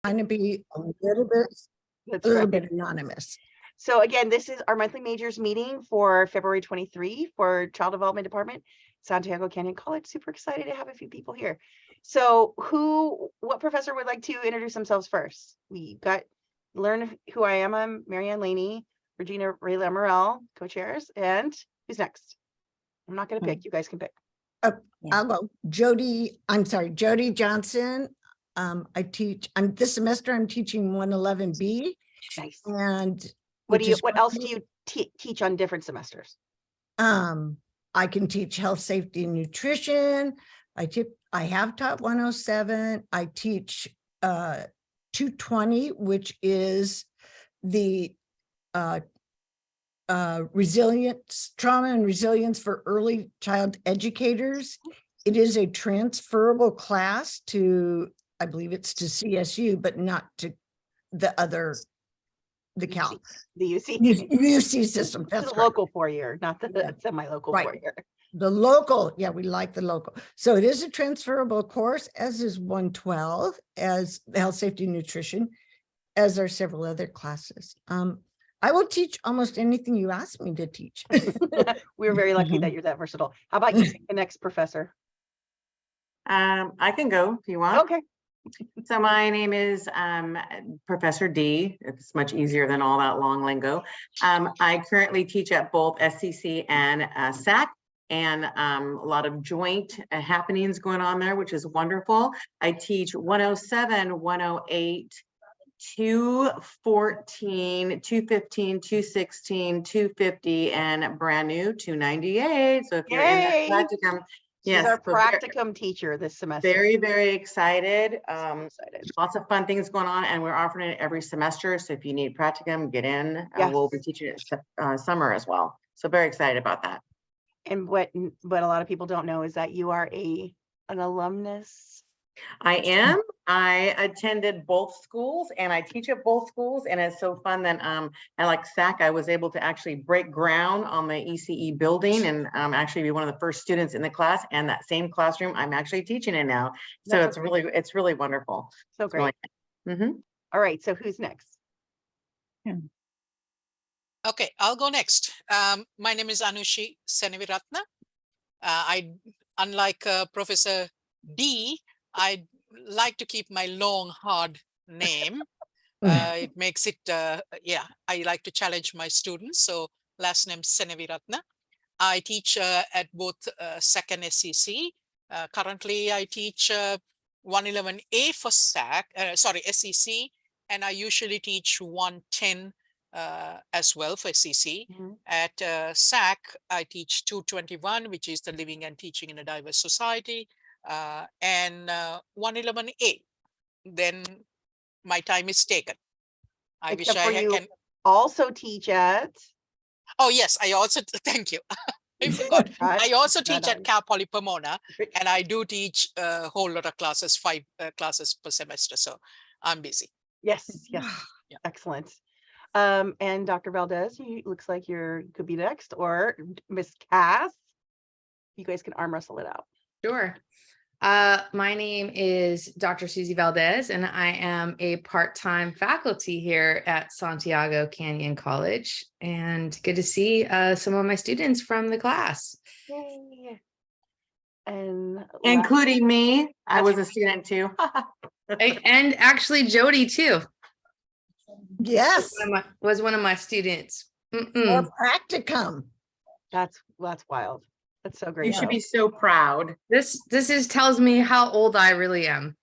Trying to be a little bit anonymous. So again, this is our monthly majors meeting for February 23 for Child Development Department, Santiago Canyon College. Super excited to have a few people here. So what professor would like to introduce themselves first? We got learn who I am. I'm Marianne Laney, Regina Rayla Morel, co-chairs, and who's next? I'm not going to pick. You guys can pick. I'll go. Jody Johnson. This semester I'm teaching 111B. Nice. And what else do you teach on different semesters? I can teach health, safety, and nutrition. I have taught 107. I teach 220, which is the resilience, trauma and resilience for early child educators. It is a transferable class to, I believe it's to CSU, but not to the Cal. The UC. UC system. That's the local 4-year, not the semi-local 4-year. The local, yeah, we like the local. So it is a transferable course, as is 112, as health, safety, and nutrition, as are several other classes. I will teach almost anything you ask me to teach. We're very lucky that you're that versatile. How about you, the next professor? I can go if you want. Okay. So my name is Professor D. It's much easier than all that long lingo. I currently teach at both SCC and SAC, and a lot of joint happenings going on there, which is wonderful. I teach 107, 108, 214, 215, 216, 250, and brand new 298. So if you're in that practicum, yes, our practicum teacher this semester. Very, very excited. Lots of fun things going on, and we're offering it every semester. So if you need practicum, get in. Yes. We'll be teaching it summer as well. So very excited about that. And what a lot of people don't know is that you are an alumnus. I am. I attended both schools and I teach at both schools, and it's so fun that I like SAC. I was able to actually break ground on the ECE building and actually be one of the first students in the class, and that same classroom I'm actually teaching in now. So it's really wonderful. So great. All right. So who's next? Okay, I'll go next. My name is Anushi Seneviratna. Unlike Professor D, I like to keep my long, hard name. It makes it, I like to challenge my students. So last name Seneviratna. I teach at both SAC and SCC. Currently, I teach 111A for SCC, and I usually teach 110 as well for SCC. At SAC, I teach 221, which is the Living and Teaching in a Diverse Society, and 111A. Then my time is taken. I wish I can also teach at. Oh yes, I also thank you. I forgot. I also teach at Cal Poly Pomona, and I do teach a whole lot of classes, 5 classes per semester. So I'm busy. Yes. Yeah. Excellent. And Dr. Valdez, looks like could be next, or Miss Cass. You guys can arm wrestle it out. Sure. My name is Dr. Susie Valdez, and I am a part-time faculty here at Santiago Canyon College, and good to see some of my students from the class. Yay. And including me. I was a student too. And actually Jody too. Yes. Was one of my students. Or practicum. That's wild. That's so great. You should be so proud. This tells me how old I really am.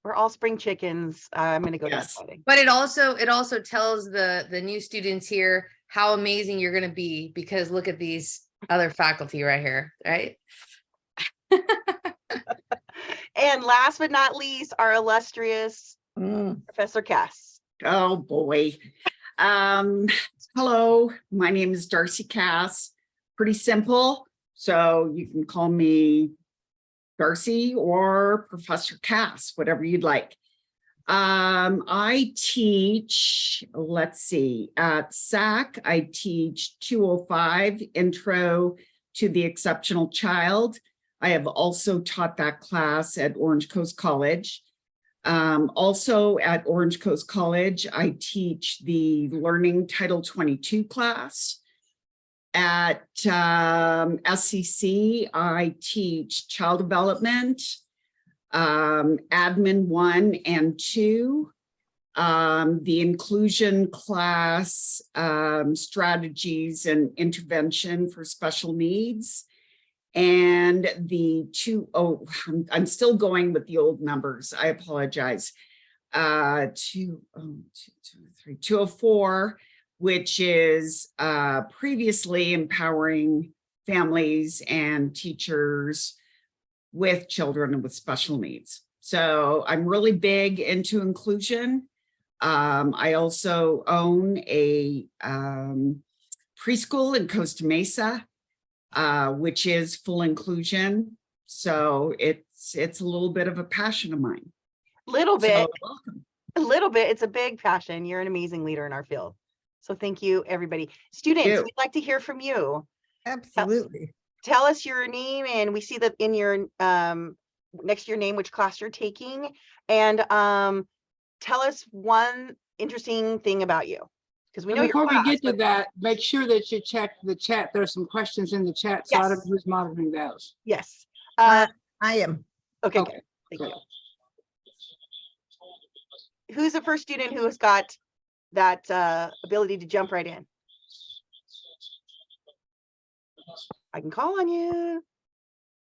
We're all spring chickens. I'm gonna go to the wedding. But it also tells the new students here how amazing you're gonna be, because look at these other faculty right here, right? And last but not least, our illustrious Professor Cass. Oh boy. Hello, my name is Darcy Cass. Pretty simple, so you can call me Darcy or Professor Cass, whatever you'd like. I teach, let's see, at SAC, I teach 205, Intro to the Exceptional Child. I have also taught that class at Orange Coast College. Also at Orange Coast College, I teach the Learning Title 22 class. At SCC, I teach child development, admin 1 and 2, the inclusion class, strategies and intervention for special needs. And the I'm still going with the old numbers. I apologize. 204, which is previously empowering families and teachers with children with special needs. So I'm really big into inclusion. I also own a preschool in Costa Mesa, which is full inclusion. So it's a little bit of a passion of mine. Little bit, So welcome. a little bit. It's a big passion. You're an amazing leader in our field. So thank you, everybody. Students, you. we'd like to hear from you. Absolutely. Tell us your name, and we see that in your next to your name, which class you're taking, and tell us one interesting thing about you, because we know Before your we class, get to but that, make sure that you check the chat. There's some questions in the chat, so I don't know Yes. who's monitoring those. yes. I am. Okay, Okay, good. Thank good. you. Who's the first student who has got that ability to jump right in? I can call on you.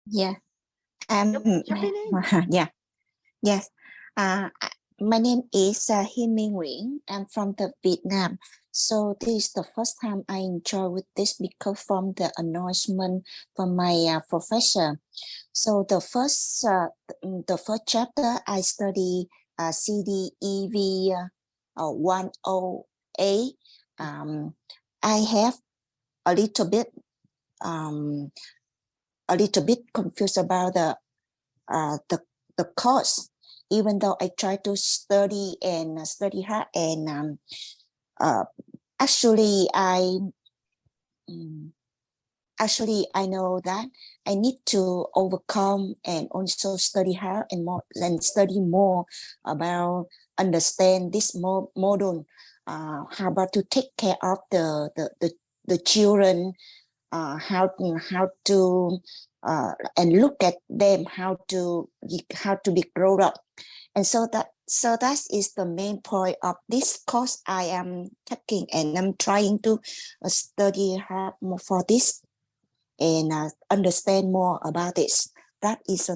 Yeah. Jumping in. Yeah. Yes. My name is Hiên My Nguyễn. I'm from the Vietnam. So this is the first time I enjoy with this because from the announcement from my professor. So the first chapter I study CDEV 108. I have a little bit confused about the course, even though I try to study hard, and actually I know that I need to overcome and also study hard and study more about understand this model, how about to take care of the children, how to and look at them, how to be grown up. And so that is the main point of this course I am taking, and I'm trying to study hard more for this and understand more about this. That is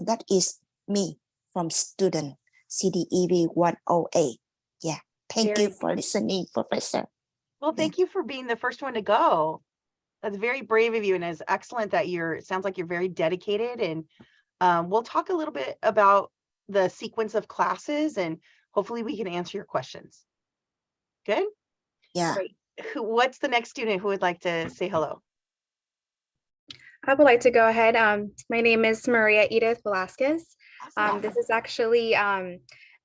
me from student CDEV 108. Yeah. Thank you for listening, Professor. Well, thank you for being the first one to go. That's very brave of you, and it's excellent that it sounds like you're very dedicated. And we'll talk a little bit about the sequence of classes, and hopefully we can answer your questions. Good? Yeah. Great. What's the next student who would like to say hello? I would like to go ahead. My name is Maria Edith Velasquez. Awesome. This is actually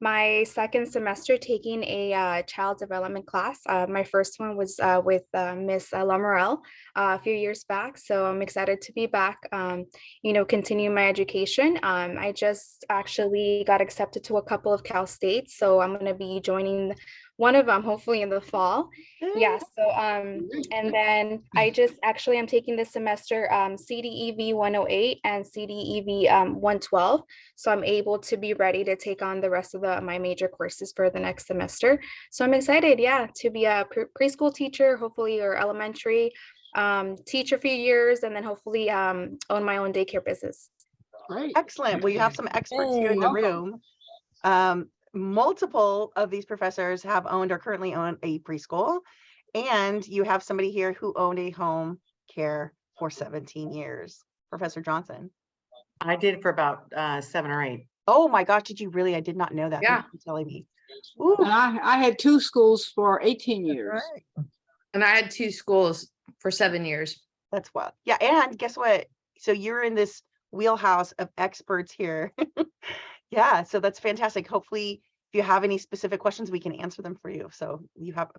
my second semester taking a child development class. My first one was with Miss Lamarelle a few years back. So I'm excited to be back, continue my education. I just actually got accepted to a couple of Cal States. So I'm going to be joining one of them hopefully in the fall. Yeah, so and then I just actually am taking this semester CDEV 108 and CDEV 112. So I'm able to be ready to take on the rest of my major courses for the next semester. So I'm excited, yeah, to be a preschool teacher, hopefully, or elementary, teach a few years, and then hopefully own my own daycare business. Great. Excellent. Well, you have some experts here in the room. Multiple of these professors have owned or currently own a preschool, and you have somebody here who owned a home care for 17 years. Professor Johnson. I did for about 7 or 8. Oh my gosh, did you really? I did not know that. Yeah. Thank you for telling me. Ooh, And I had 2 schools for 18 years. Right. And I had 2 schools for 7 years. that's wild. Yeah, and guess what? So you're in this wheelhouse of experts here. Yeah, so that's fantastic. Hopefully, if you have any specific questions, we can answer them for you. So you have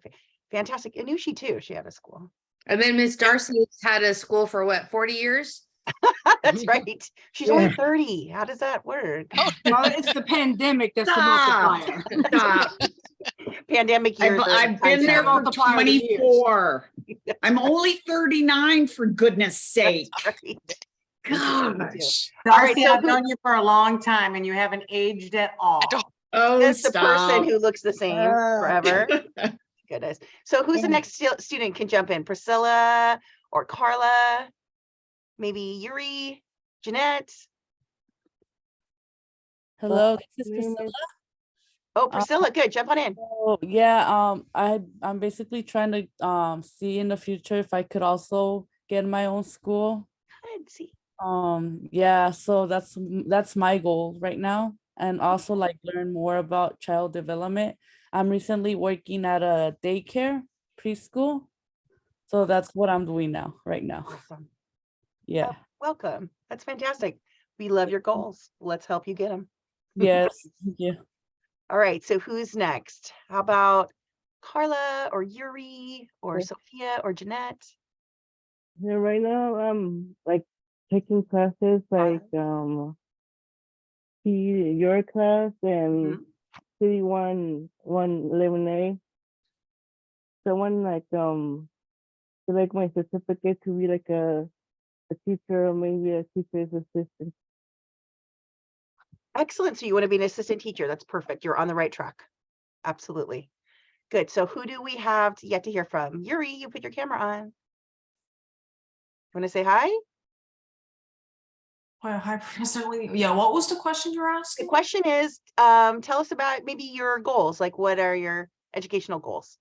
fantastic. Anushi too. She had a school. And then Miss Darcy had a school for what, 40 years? That's right. She's only 30. How does that work? Well, it's the pandemic that's the Stop. multiplier. Stop. Pandemic years. are I've time been there travel. for Multiplier of years. 24. I'm only 39 for goodness sake. Right. Gosh. All right, Darcy, so I've known you for a long time and you haven't aged at all. Oh, That's the person stop. who looks the same forever. Goodness. So who's the next student can jump in? Priscilla or Carla? Maybe Yuri, Jeanette? Hello, this is Priscilla. Oh, Priscilla, good. Jump on in. Oh, yeah, I'm basically trying to see in the future if I could also get my own school. Let's see. Yeah, so that's my goal right now, and also like learn more about child development. I'm recently working at a daycare preschool, so that's what I'm doing now right now. Awesome. Yeah. Welcome. That's fantastic. We love your goals. Let's help you get them. Yes. Thank you. All right. So who's next? How about Carla or Yuri or Yeah. Sophia or Jeanette? Yeah, right now I'm like taking classes like your class and Mhm. City 111A. So one to like my certificate to be like a teacher or maybe a teacher's assistant. Excellent. So you want to be an assistant teacher. That's perfect. You're on the right track. Absolutely. Good. So who do we have yet to hear from? Yuri, you put your camera on. Want to say hi? Hi, Professor Lee. Yeah, what was the question you're The asking? question is, tell us about maybe your goals. Like, what are your educational goals?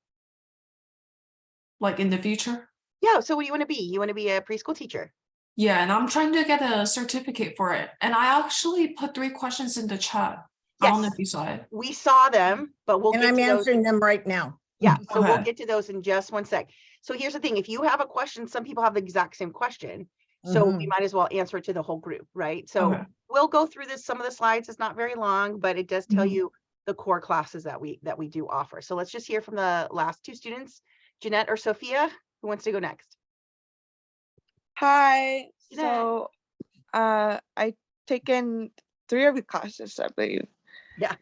Like in the future? Yeah. So what do you want to be? You want to be a preschool teacher? Yeah, and I'm trying to get a certificate for it. And I actually put 3 questions in the chat. I don't know Yes. if you saw it. We saw them, but we'll And get I'm to those. answering them right now. Yeah, so we'll Okay. get to those in just one sec. So here's the thing, if you have a question, some people have the exact same question. So we might as well answer it to the whole group, right? So Okay. we'll go through this, some of the slides, it's not very long, but it does tell Mhm. you the core classes that we do offer. So let's just hear from the last 2 students, Jeanette or Sophia, who wants to go next? Hi. Jeanette. So, I taken 3 of your classes, I believe. Yeah.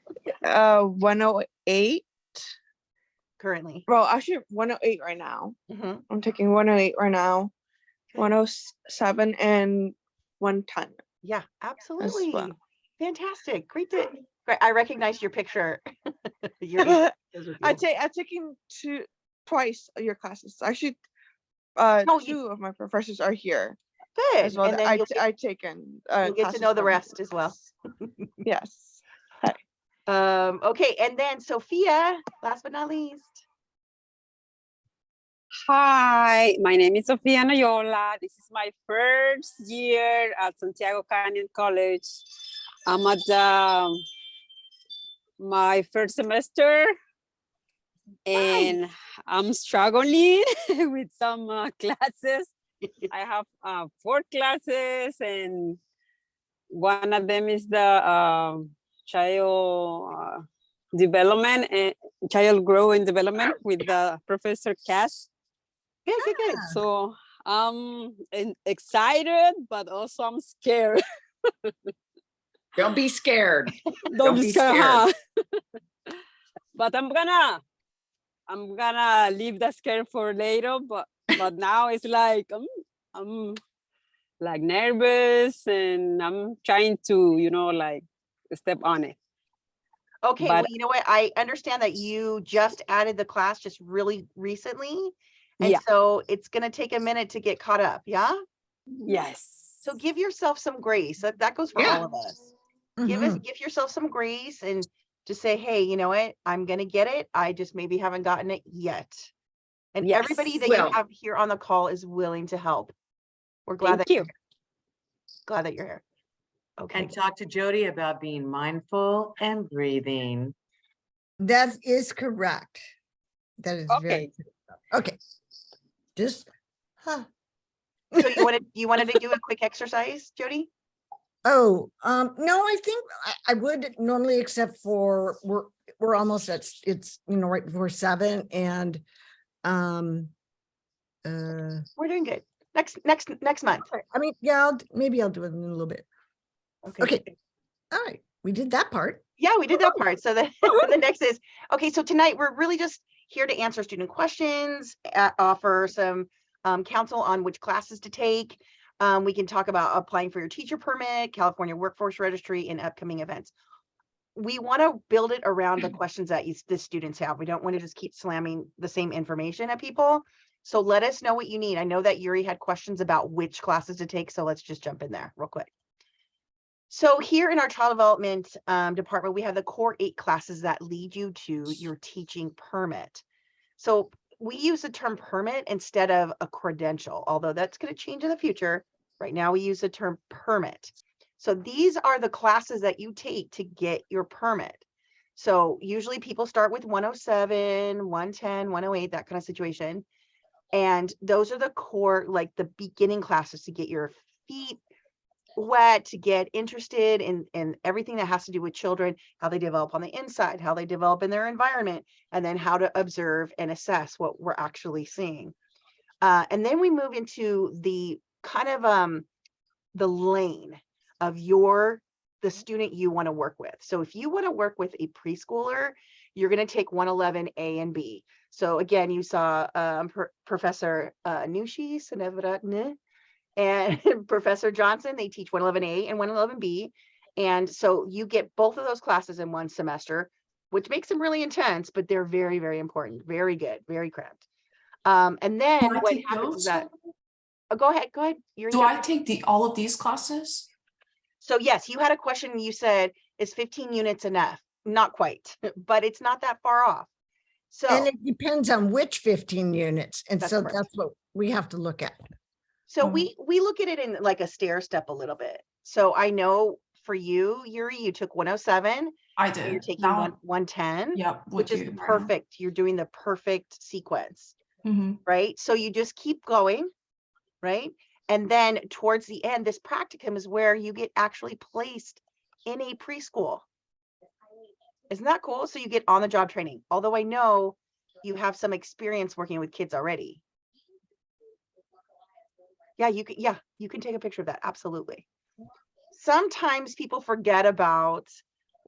108. Currently. Well, actually 108 right now. Mhm. I'm taking 108 right now. 107 and 110. Yeah, absolutely. well. Fantastic. Great. I recognized your picture. Your I beautiful. I've taken twice your classes. Actually, No, 2 of my professors are here Good. as well. And then I taken you'll get to know the rest as well. Yes. Okay, and then Sophia, last but not least. Hi, my name is Sofia Noyola. This is my first year at Santiago Canyon College. I'm at my first semester and I'm struggling with some classes. I have 4 classes and one of them is the child development and child growth and development with the Professor Cass. Good. So I'm excited, but also I'm scared. Don't be scared. Don't be scared, huh? scared. But I'm gonna leave the scare for later. But now it's like I'm like nervous and I'm trying to like step on it. Okay, But- well, you know what? I understand that you just added the class just really recently. And Yeah. so it's gonna take a minute to get caught up, yeah? Yes. So give yourself some grace. That goes for all of us. Give yourself some grace and just say, hey, you know what? I'm gonna get it. I just maybe haven't gotten it yet. And Yes. everybody that Well- you have here on the call is willing to help. We're glad Thank that you. glad that you're here. Okay. And talk to Jody about being mindful and breathing. That is correct. That is very Okay. true. Okay. Just, huh. So you wanted to do a quick exercise, Jody? Oh, no, I think I would normally, except for we're almost at, it's, right before 7 and, We're doing good. Next month. I mean, yeah, maybe I'll do it in a little bit. Okay. All right. We did that part. Yeah, we did that part. So the, the next is, okay, so tonight we're really just here to answer student questions, offer some counsel on which classes to take. We can talk about applying for your teacher permit, California Workforce Registry, and upcoming events. We want to build it around the questions that the students have. We don't want to just keep slamming the same information at people. So let us know what you need. I know that Yuri had questions about which classes to take, so let's just jump in there real quick. So here in our child development department, we have the core 8 classes that lead you to your teaching permit. So we use the term permit instead of a credential, although that's going to change in the future. Right now we use the term permit. So these are the classes that you take to get your permit. So usually people start with 107, 110, 108, that kind of situation. And those are the core, like the beginning classes to get your feet wet, to get interested in everything that has to do with children, how they develop on the inside, how they develop in their environment, and then how to observe and assess what we're actually seeing. And then we move into the kind of the lane of the student you want to work with. So if you want to work with a preschooler, you're going to take 111 A and B. So again, you saw Professor Nushi Senevratne and Professor Johnson. They teach 111A and 111B. And so you get both of those classes in one semester, which makes them really intense, but they're very, very important. Very good, very cramped. And then what happens is that, go ahead. Do I take all of these classes? So yes, you had a question. You said, is 15 units enough? Not quite, but it's not that far off. So, and it depends on which 15 units. And That's so correct. that's what we have to look at. So we look at it in like a stair step a little bit. So I know for you, Yuri, you took 107. I did. You're taking Now, 110, yep, which is with you right now. perfect. You're doing the perfect sequence, right? So you just keep going, right? And then towards the end, this practicum is where you get actually placed in a preschool. Isn't that cool? So you get on the job training, although I know you have some experience working with kids already. Yeah, you can take a picture of that. Absolutely. Sometimes people forget about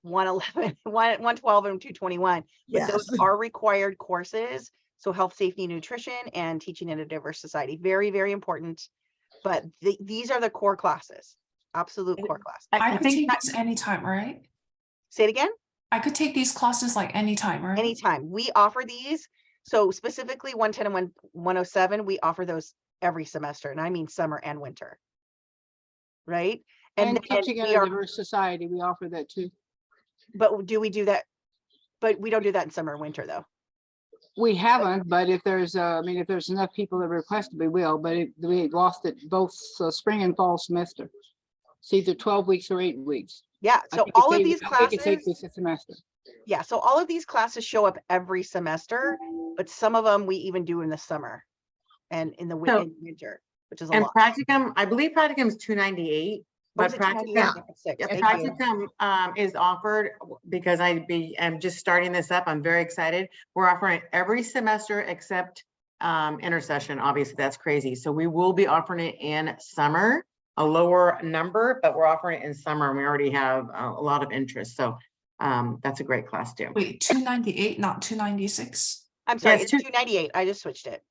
111, 112 and 221, but those are required courses. So health, safety, nutrition, and teaching in a diverse society. Very, very important. But these are the core classes, absolute core classes. I could take this anytime, right? Say it again? I could take these classes like anytime, right? Anytime. We offer these. So specifically 110 and 107, we offer those every semester. And I mean summer and winter. Right? And teaching in a diverse society, we offer that too. But do we do that? But we don't do that in summer and winter though. We haven't, but if there's, if there's enough people that request, we will, but we lost it both spring and fall semester. It's either 12 weeks or 8 weeks. Yeah, so all of these classes, it's 8 weeks a semester. Yeah, so all of these classes show up every semester, but some of them we even do in the summer and in the winter, which is a lot. Practicum, I believe practicum is $298. But practicum is offered because I'm just starting this up. I'm very excited. We're offering it every semester except intercession. Obviously, that's crazy. So we will be offering it in summer, a lower number, but we're offering it in summer. And we already have a lot of interest. So that's a great class too. Wait, 298, not 296. I'm sorry, it's 298. I just switched it.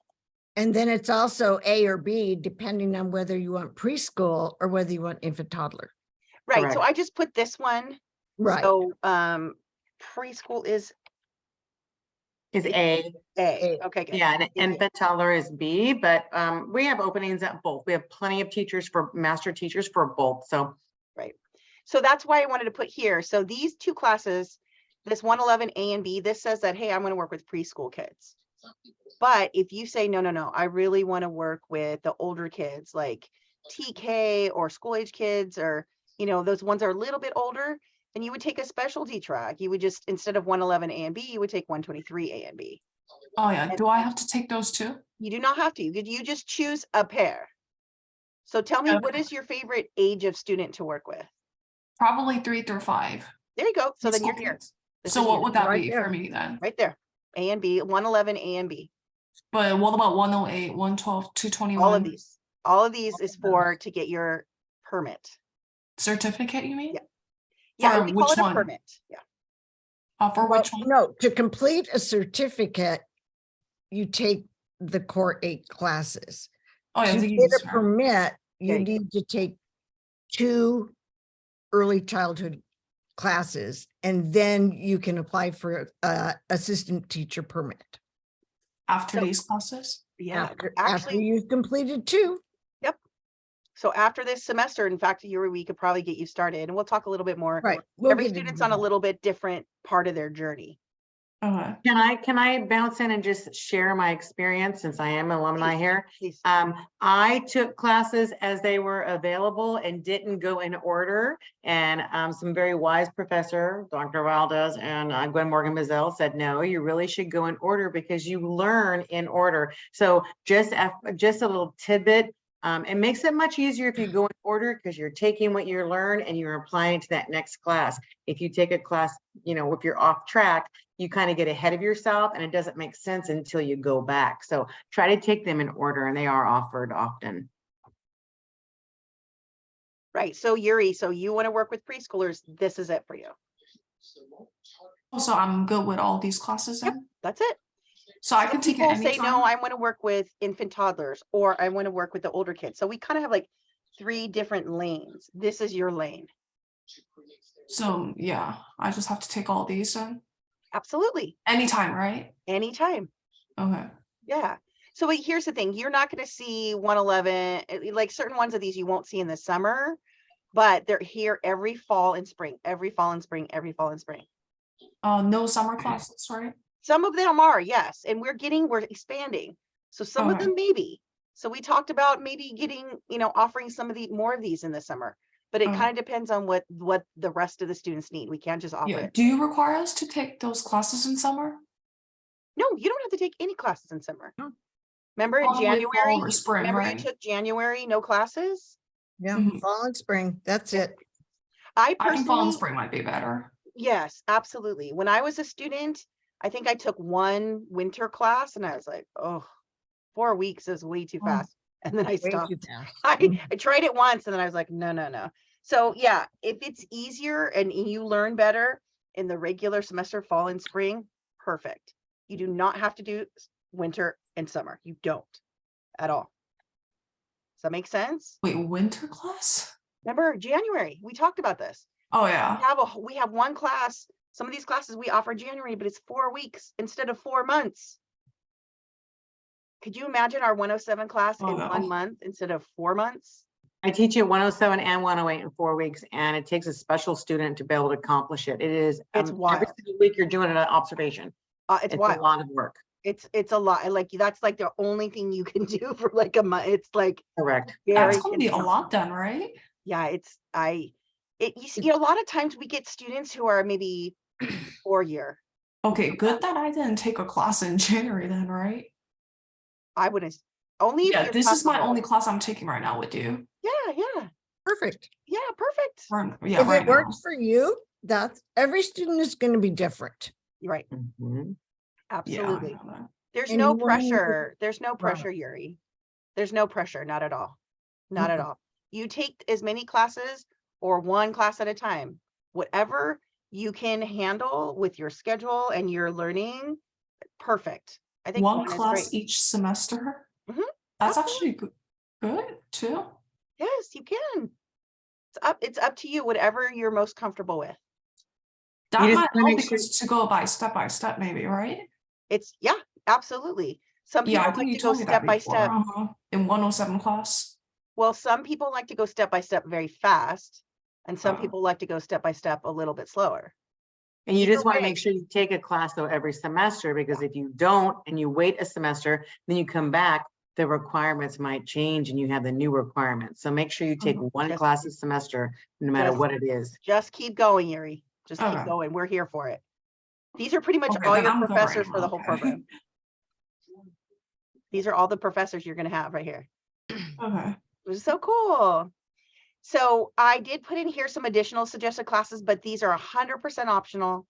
And then it's also A or B, depending on whether you want preschool or whether you want infant toddler. Right. Correct. So I just put this one. Right. So preschool is A. Okay, good. Yeah, and infant toddler is B, but we have openings at both. We have plenty of teachers for master teachers for both. So right. So that's why I wanted to put here. So these two classes, this 111 A and B, this says that, hey, I'm going to work with preschool kids. But if you say, no, I really want to work with the older kids like TK or school age kids, or, those ones are a little bit older, then you would take a specialty track. You would just, instead of 111 A and B, you would take 123 A and B. Oh yeah. Do I have to take those too? You do not have to. You just choose a pair. So tell me, what is your favorite age of student to work with? Probably 3 through 5. There you go. So then you're here. So what would that be for me then? Right there. A and B, 111 A and B. But what about 108, 112, 221? All of these. All of these is for to get your permit. Certificate, you mean? Yeah. Yeah, For we call which it a one? permit. Yeah. For Well, which one? no, to complete a certificate, you take the core 8 classes. Oh, yeah, To the get use a fair. permit, you Okay. need to take 2 early childhood classes, and then you can apply for a assistant teacher permit. After So- these classes? Yeah. After Actually, you've completed 2. so after this semester, in fact, we could probably get you started, and we'll talk a little bit more. Right. We'll Every get student's into on a that. little bit different part of their journey. Okay. Can I bounce in and just share my experience since I am alumni Please, here? Please. I took classes as they were available and didn't go in order. And some very wise professor, Dr. Valdez and Gwen Morgan Mazel said, no, you really should go in order because you learn in order. So just a little tidbit. It makes it much easier if you go in order because you're taking what you learn and you're applying it to that next class. If you take a class, if you're off track, you kind of get ahead of yourself and it doesn't make sense until you go back. So try to take them in order, and they are offered often. Right. So Yuri, so you want to work with preschoolers, this is it for you. Also, I'm good with all these classes Yep. then? That's it. So I Some can take it people say, anytime? no, I want to work with infant toddlers, or I want to work with the older kids. So we kind of have like 3 different lanes. This is your lane. So yeah, I just have to take all these then? Absolutely. Anytime, right? Anytime. Okay. Yeah. So wait, here's the thing. You're not going to see 111, like certain ones of these you won't see in the summer, but they're here every fall and spring, every fall and spring, every fall and spring. No summer classes, right? Some of them are, yes. And we're expanding. So some of Okay. them maybe. So we talked about maybe getting, offering some of more of these in the summer, but it Oh. kind of depends on what the rest of the students need. We can't just offer Yeah. it. Do you require us to take those classes in summer? No, you don't have to take any classes in summer. No. Remember in Probably fall January, or spring, remember right? you took January, no classes? Yeah, Mhm. fall and spring. That's it. I I think fall and personally, spring might be better. yes, absolutely. When I was a student, I think I took 1 winter class and I was like, oh, 4 weeks is way too Oh. fast. And then I Way stopped. too fast. I tried it once and then I was like, no. So yeah, if it's easier and you learn better in the regular semester, fall and spring, perfect. You do not have to do winter and summer. You don't at all. Does that make sense? Wait, winter class? Remember January, we talked about this. Oh yeah. We have 1 class. Some of these classes we offer January, but it's 4 weeks instead of 4 months. Could you imagine our 107 class Oh, in no. 1 month instead of 4 months? I teach at 107 and 108 in 4 weeks, and it takes a special student to be able to accomplish it. It is It's every wild. single week you're doing an observation. It's It's a wild. lot of work. It's a lot. Like that's like the only thing you can do for like a month. It's like Correct. That's very gonna be a intense. lot then, right? Yeah, you see, a lot of times we get students who are maybe 4-year. Okay, good that I didn't take a class in January then, right? I wouldn't, only if Yeah, you're this is my comfortable. only class I'm taking right now with you. Yeah. Perfect. Yeah, perfect. Yeah, If right it now. works for you, every student is going to be different. You're right. Mhm. Yeah, I Absolutely. know that. There's And no you wanna use it- pressure. There's no Right. pressure, Yuri. There's no pressure, not at all. Not at Mm-mm. all. You take as many classes or 1 class at a time, whatever you can handle with your schedule and your learning. Perfect. I think 1 1 is class great. each semester? Mhm, That's absolutely. actually good too. Yes, you can. It's up to you, whatever you're most comfortable with. That just might wanna help make sure- because to go by step maybe, right? Yeah, absolutely. Some Yeah, I people think like you to go told me that step by before. step. In 107 class. Well, some people like to go step by step very fast, and some Oh. people like to go step by step a little bit slower. And you Either just want to way. make sure you take a class though every semester, because if you don't and you wait a semester, then you come back, the requirements might change and you have the new requirements. So make sure you take Mhm. 1 Just- class a semester, no matter just- what it is. Just keep going, Yuri. Just keep Okay. going. We're here for it. These are pretty much Okay, all then your I'm good right professors for the now, whole okay. program. These are all the professors you're going to have right here. Okay. Which is so cool. So I did put in here some additional suggested classes, but these are 100% optional.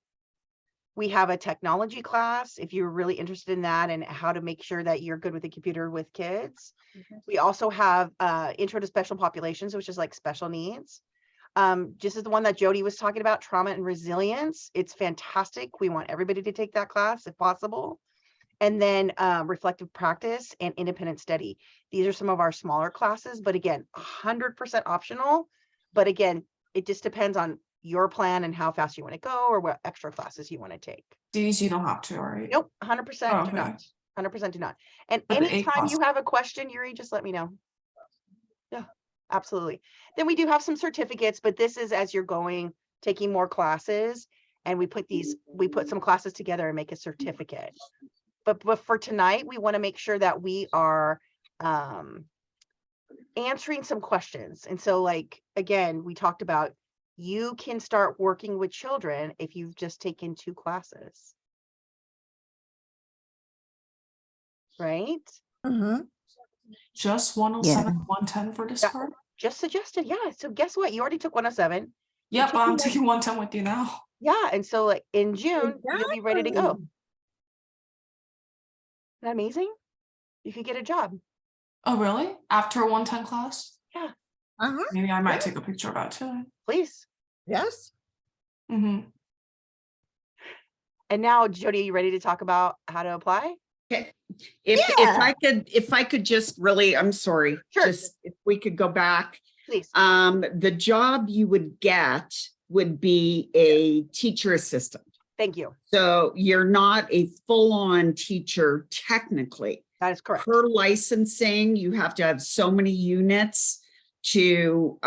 We have a technology class if you're really interested in that and how to make sure that you're good with the computer with kids. We also have intro to special populations, which is like special needs. Just as the one that Jody was talking about, trauma and resilience. It's fantastic. We want everybody to take that class if possible. And then reflective practice and independent study. These are some of our smaller classes, but again, 100% optional. But again, it just depends on your plan and how fast you want to go or what extra classes you want to take. These you don't have to, right? Nope, 100% Oh, do okay. not. 100% do not. And But the A anytime you class- have a question, Yuri, just let me know. Yeah, absolutely. Then we do have some certificates, but this is as you're going, taking more classes, and we put some classes together and make a certificate. But for tonight, we want to make sure that we are answering some questions. And so, like, again, we talked about you can start working with children if you've just taken 2 classes. Right? Mhm. Just 107, 110 for this Yeah. part? Just suggested, yeah. So guess what? You already took 107. Yeah, but I'm taking taking 110 with you now. Yeah, and so like in June, you'll be ready to go. Exactly. Isn't that amazing? You could get a job. Oh, really? After a 110 class? Yeah, Uh-huh. Maybe I might take a picture of that too. please. Yes. Mm-hmm. And now, Jody, are you ready to talk about how to apply? Okay. If I could just really, I'm sorry, Sure. just if we could go back. Please. The job you would get would be a teacher assistant. Thank you. So you're not a full-on teacher technically. That is correct. Per licensing, you have to have so many units to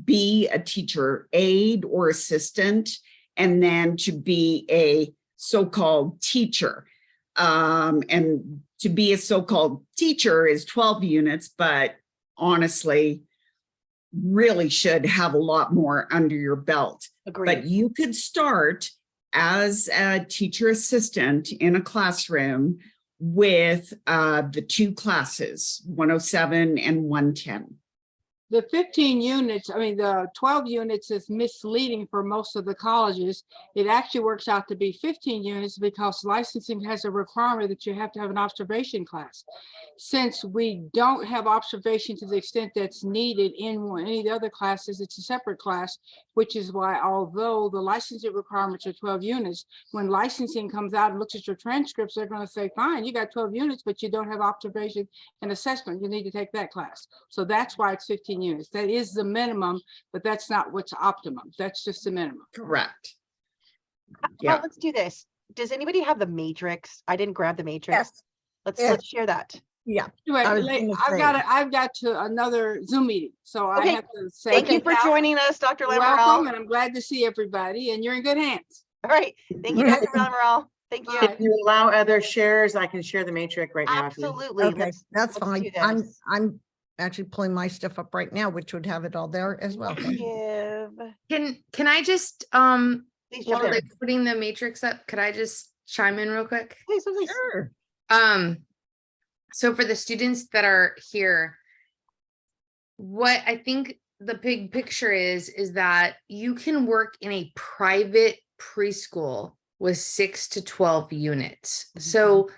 be a teacher aide or assistant, and then to be a so-called teacher. And to be a so-called teacher is 12 units, but honestly, really should have a lot more under your belt. Agreed. But you could start as a teacher assistant in a classroom with the 2 classes, 107 and 110. The 15 units, I mean, the 12 units is misleading for most of the colleges. It actually works out to be 15 units because licensing has a requirement that you have to have an observation class. Since we don't have observation to the extent that's needed in any of the other classes, it's a separate class, which is why although the licensing requirements are 12 units, when licensing comes out and looks at your transcripts, they're going to say, fine, you got 12 units, but you don't have observation and assessment. You need to take that class. So that's why it's 15 units. That is the minimum, but that's not what's optimum. That's just the minimum. Correct. Well, Yeah. let's do this. Does anybody have the matrix? I didn't grab the matrix. Yes. Let's Yes. share that. Yeah. Anyway, I was gonna say. I've got to another Zoom meeting, so I Okay. have to say. Thank you for joining us, Dr. You're welcome, Lamoureux. and I'm glad to see everybody, and you're in good hands. All right. Thank you, Dr. Lamoureux. Thank you. Bye. If you allow other shares, I can share the matrix right now. if you- Absolutely. Okay, that's let's fine. do I'm this. actually pulling my stuff up right now, which would have it all there as well. Thank you. Can I just, Please jump while in. they're putting the matrix up, could I just chime in real quick? Please, please. Sure. So for the students that are here, what I think the big picture is that you can work in a private preschool with 6 to 12 units. So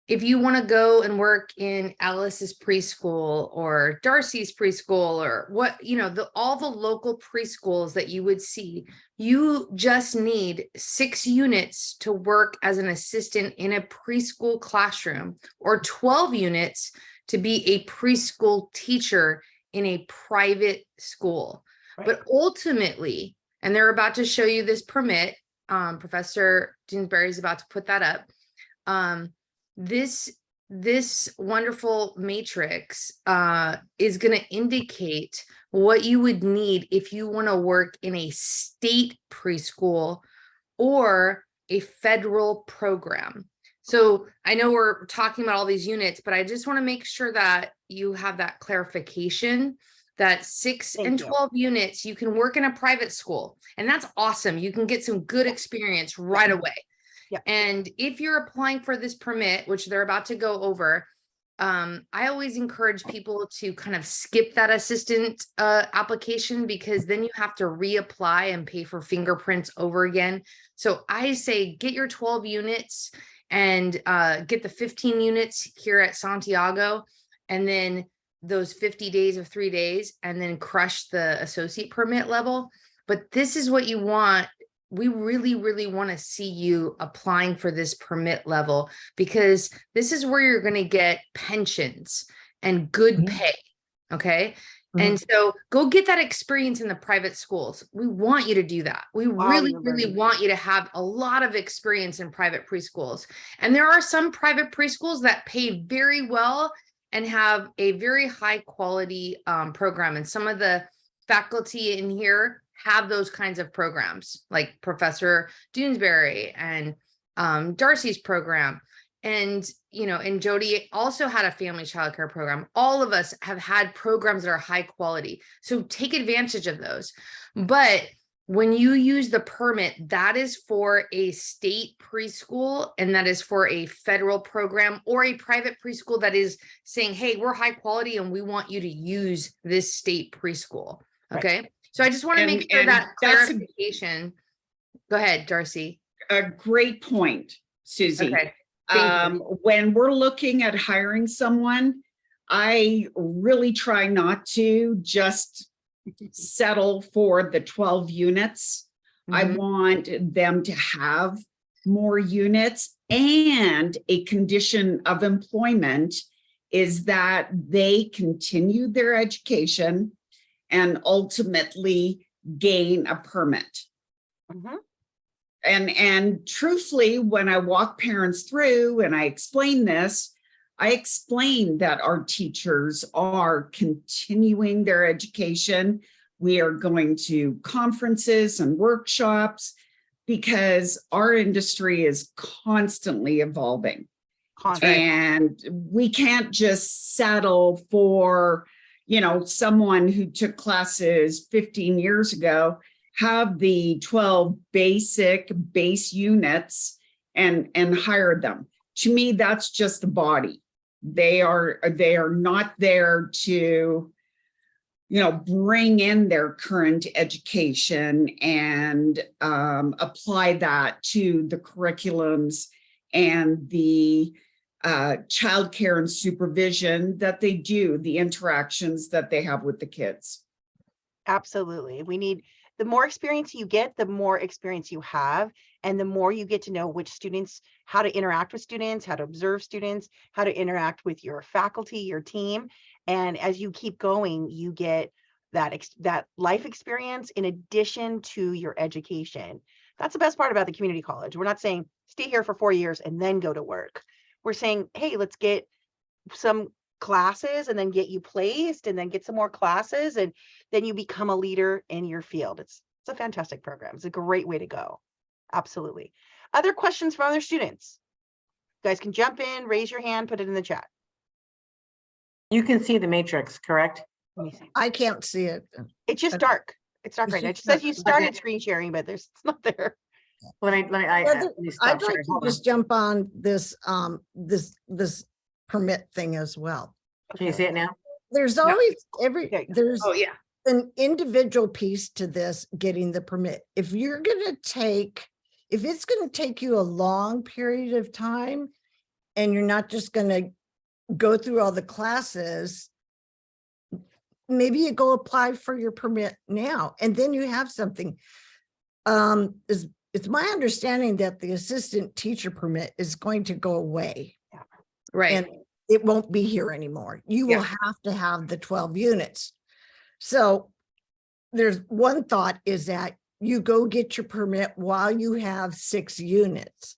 if you want to go and work in Alice's preschool or Darcy's preschool or what, all the local preschools that you would see, you just need 6 units to work as an assistant in a preschool classroom, or 12 units to be a preschool teacher in a private school. Right. But ultimately, and they're about to show you this permit, Professor Dinsbury is about to put that up. This wonderful matrix is going to indicate what you would need if you want to work in a state preschool or a federal program. So I know we're talking about all these units, but I just want to make sure that you have that clarification that 6 and 12 units, you can work in a private school, and that's awesome. You can get some good experience right away. Yeah. And if you're applying for this permit, which they're about to go over, I always encourage people to kind of skip that assistant application, because then you have to reapply and pay for fingerprints over again. So I say get your 12 units and get the 15 units here at Santiago, and then those 50 days of 3 days, and then crush the associate permit level. But this is what you want. We really, really want to see you applying for this permit level, because this is where you're going to get pensions and good pay. Okay. And so go get that experience in the private schools. We want you to do that. We really, really want you to have a lot of experience in private preschools. And there are some private preschools that pay very well and have a very high quality program. And some of the faculty in here have those kinds of programs, like Professor Doonesbury and Darcy's program. And, and Jody also had a family childcare program. All of us have had programs that are high quality. So take advantage of those. But when you use the permit, that is for a state preschool, and that is for a federal program or a private preschool that is saying, hey, we're high quality and we want you to use this state preschool. Okay. Right. So I just want to make sure that clarification. Go ahead, Darcy. A great point, Susie. Okay. When we're looking at hiring someone, I really try not to just settle for the 12 units. I want them to have more units, and a condition of employment is that they continue their education and ultimately gain a permit. And truthfully, when I walk parents through and I explain this, I explain that our teachers are continuing their education. We are going to conferences and workshops because our industry is constantly evolving. And we can't just settle for, someone who took classes 15 years ago, have the 12 base units and hire them. To me, that's just the body. They are not there to, bring in their current education and apply that to the curriculums and the childcare and supervision that they do, the interactions that they have with the kids. Absolutely. We need, the more experience you get, the more experience you have, and the more you get to know which students, how to interact with students, how to observe students, how to interact with your faculty, your team. And as you keep going, you get that life experience in addition to your education. That's the best part about the community college. We're not saying stay here for 4 years and then go to work. We're saying, hey, let's get some classes and then get you placed and then get some more classes, and then you become a leader in your field. It's a fantastic program. It's a great way to go. Absolutely. Other questions from other students? You guys can jump in, raise your hand, put it in the chat. You can see the matrix, correct? Let me see. I can't see it. It's just dark. It's dark right now. It just says you started screen sharing, but it's not there. Let me stop I'd like sharing. to Hold on. just jump on this this permit thing as well. Can you see it now? There's always there's Oh yeah. an individual piece to this getting the permit. If it's going to take you a long period of time and you're not just going to go through all the classes, maybe you go apply for your permit now and then you have something. It's my understanding that the assistant teacher permit is going to go away. Right. And it won't be here anymore. You will have to have the 12 units. So there's one thought is that you go get your permit while you have 6 units.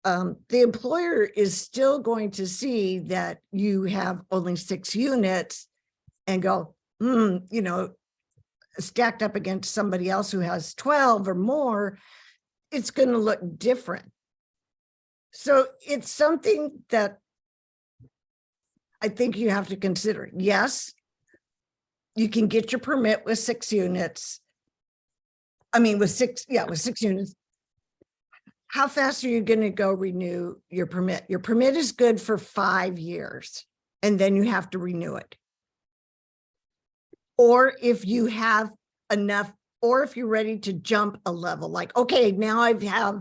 The employer is still going to see that you have only 6 units and go, stacked up against somebody else who has 12 or more, it's going to look different. So it's something that I think you have to consider. Yes, you can get your permit with 6 units. I mean, with 6 units. how fast are you going to go renew your permit? Your permit is good for 5 years and then you have to renew it. Or if you have enough, or if you're ready to jump a level, like, okay, now I have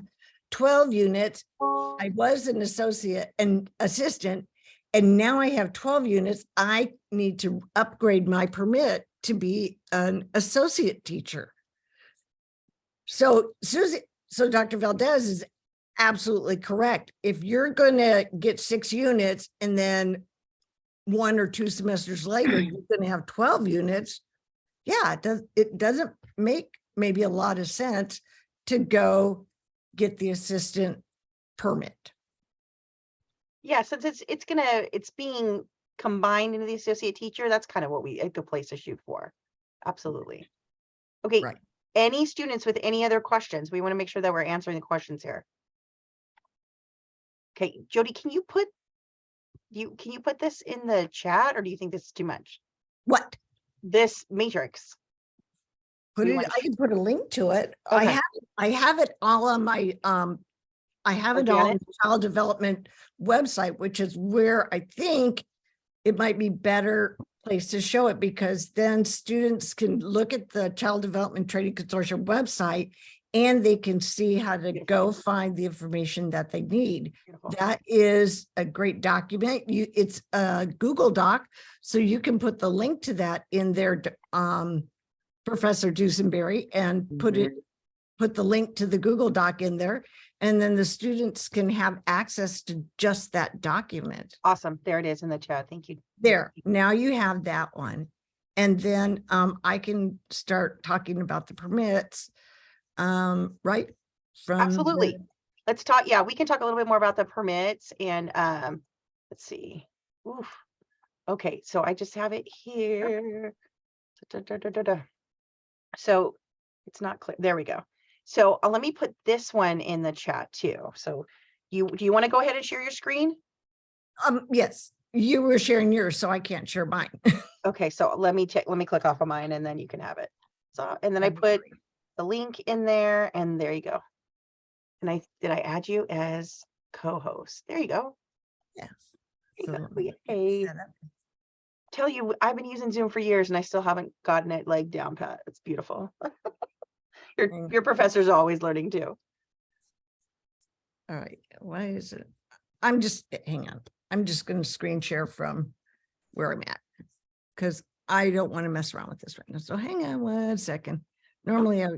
12 units. I was an associate and assistant, and now I have 12 units. I need to upgrade my permit to be an associate teacher. So Susie, so Dr. Valdez is absolutely correct. If you're going to get 6 units and then 1 or 2 semesters later, you're going to have 12 units. Yeah, it doesn't make maybe a lot of sense to go get the assistant permit. Yeah, since it's being combined into the associate teacher, that's kind of what a good place to shoot for. Absolutely. Okay. Right. Any students with any other questions? We want to make sure that we're answering the questions here. Okay, Jody, can you put this in the chat, or do you think this is too much? What? This matrix. Put You it, want I can put a link to it. Okay. I have it all on my I have it on the child development website, which is where I think it might be better place to show it, because then students can look at the Child Development Training Consortium website and they can see how to go find the information that they need. Beautiful. That is a great document. It's a Google Doc, so you can put the link to that in there, Professor Dusenberry, and put the link to the Google Doc in there, and then the students can have access to just that document. Awesome. There it is in the chat. Thank you. There, now you have that one. And then I can start talking about the permits, right? From Absolutely. Let's talk. Yeah, we can talk a little bit more about the permits and let's see. Oof. Okay, so I just have it here. So it's not clear. There we go. So let me put this one in the chat too. So do you want to go ahead and share your screen? Yes, you were sharing yours, so I can't share mine. Okay, so let me click off of mine and then you can have it. So, and then I put the link in there and there you go. And did I add you as co-host? There you go. Yes. There you go. Yay. Tell you, I've been using Zoom for years and I still haven't gotten it like down pat. It's beautiful. Your professor's always learning too. All right, why is it? Hang on. I'm just going to screen share from where I'm at, because I don't want to mess around with this right now. So hang on 1 second. Normally I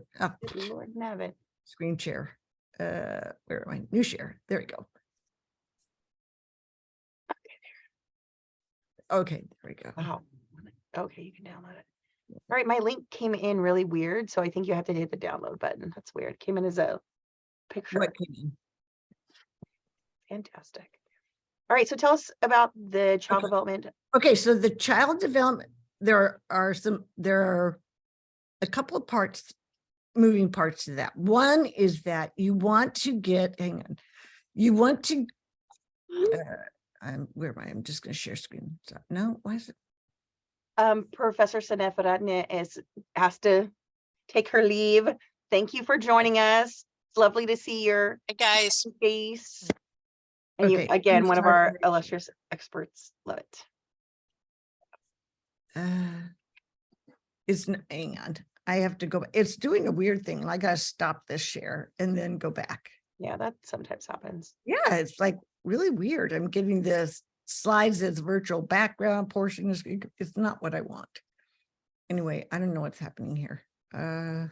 Good Lord, Nevin. screen share. Where am I? New share. There we go. Okay, there we go. Wow. Okay, you can download it. All right, my link came in really weird, so I think you have to hit the download button. That's weird. It came in as a picture. What came in? Fantastic. All right, so tell us about the child development. Okay, so the child development, there are a couple of parts, moving parts to that. One is that you want to get, hang on, you want to, where am I? I'm just going to share screen. So, no, why is it? Professor Sanefaradne has to take her leave. Thank you for joining us. It's lovely to see your guys face. And Okay, you, again, I'm one of sorry. our illustrious experts. Love it. It's hang on. I have to go. It's doing a weird thing. I gotta stop this share and then go back. Yeah, that sometimes happens. Yeah, it's like really weird. I'm getting this slides as virtual background portion. It's not what I want. Anyway, I don't know what's happening here. 1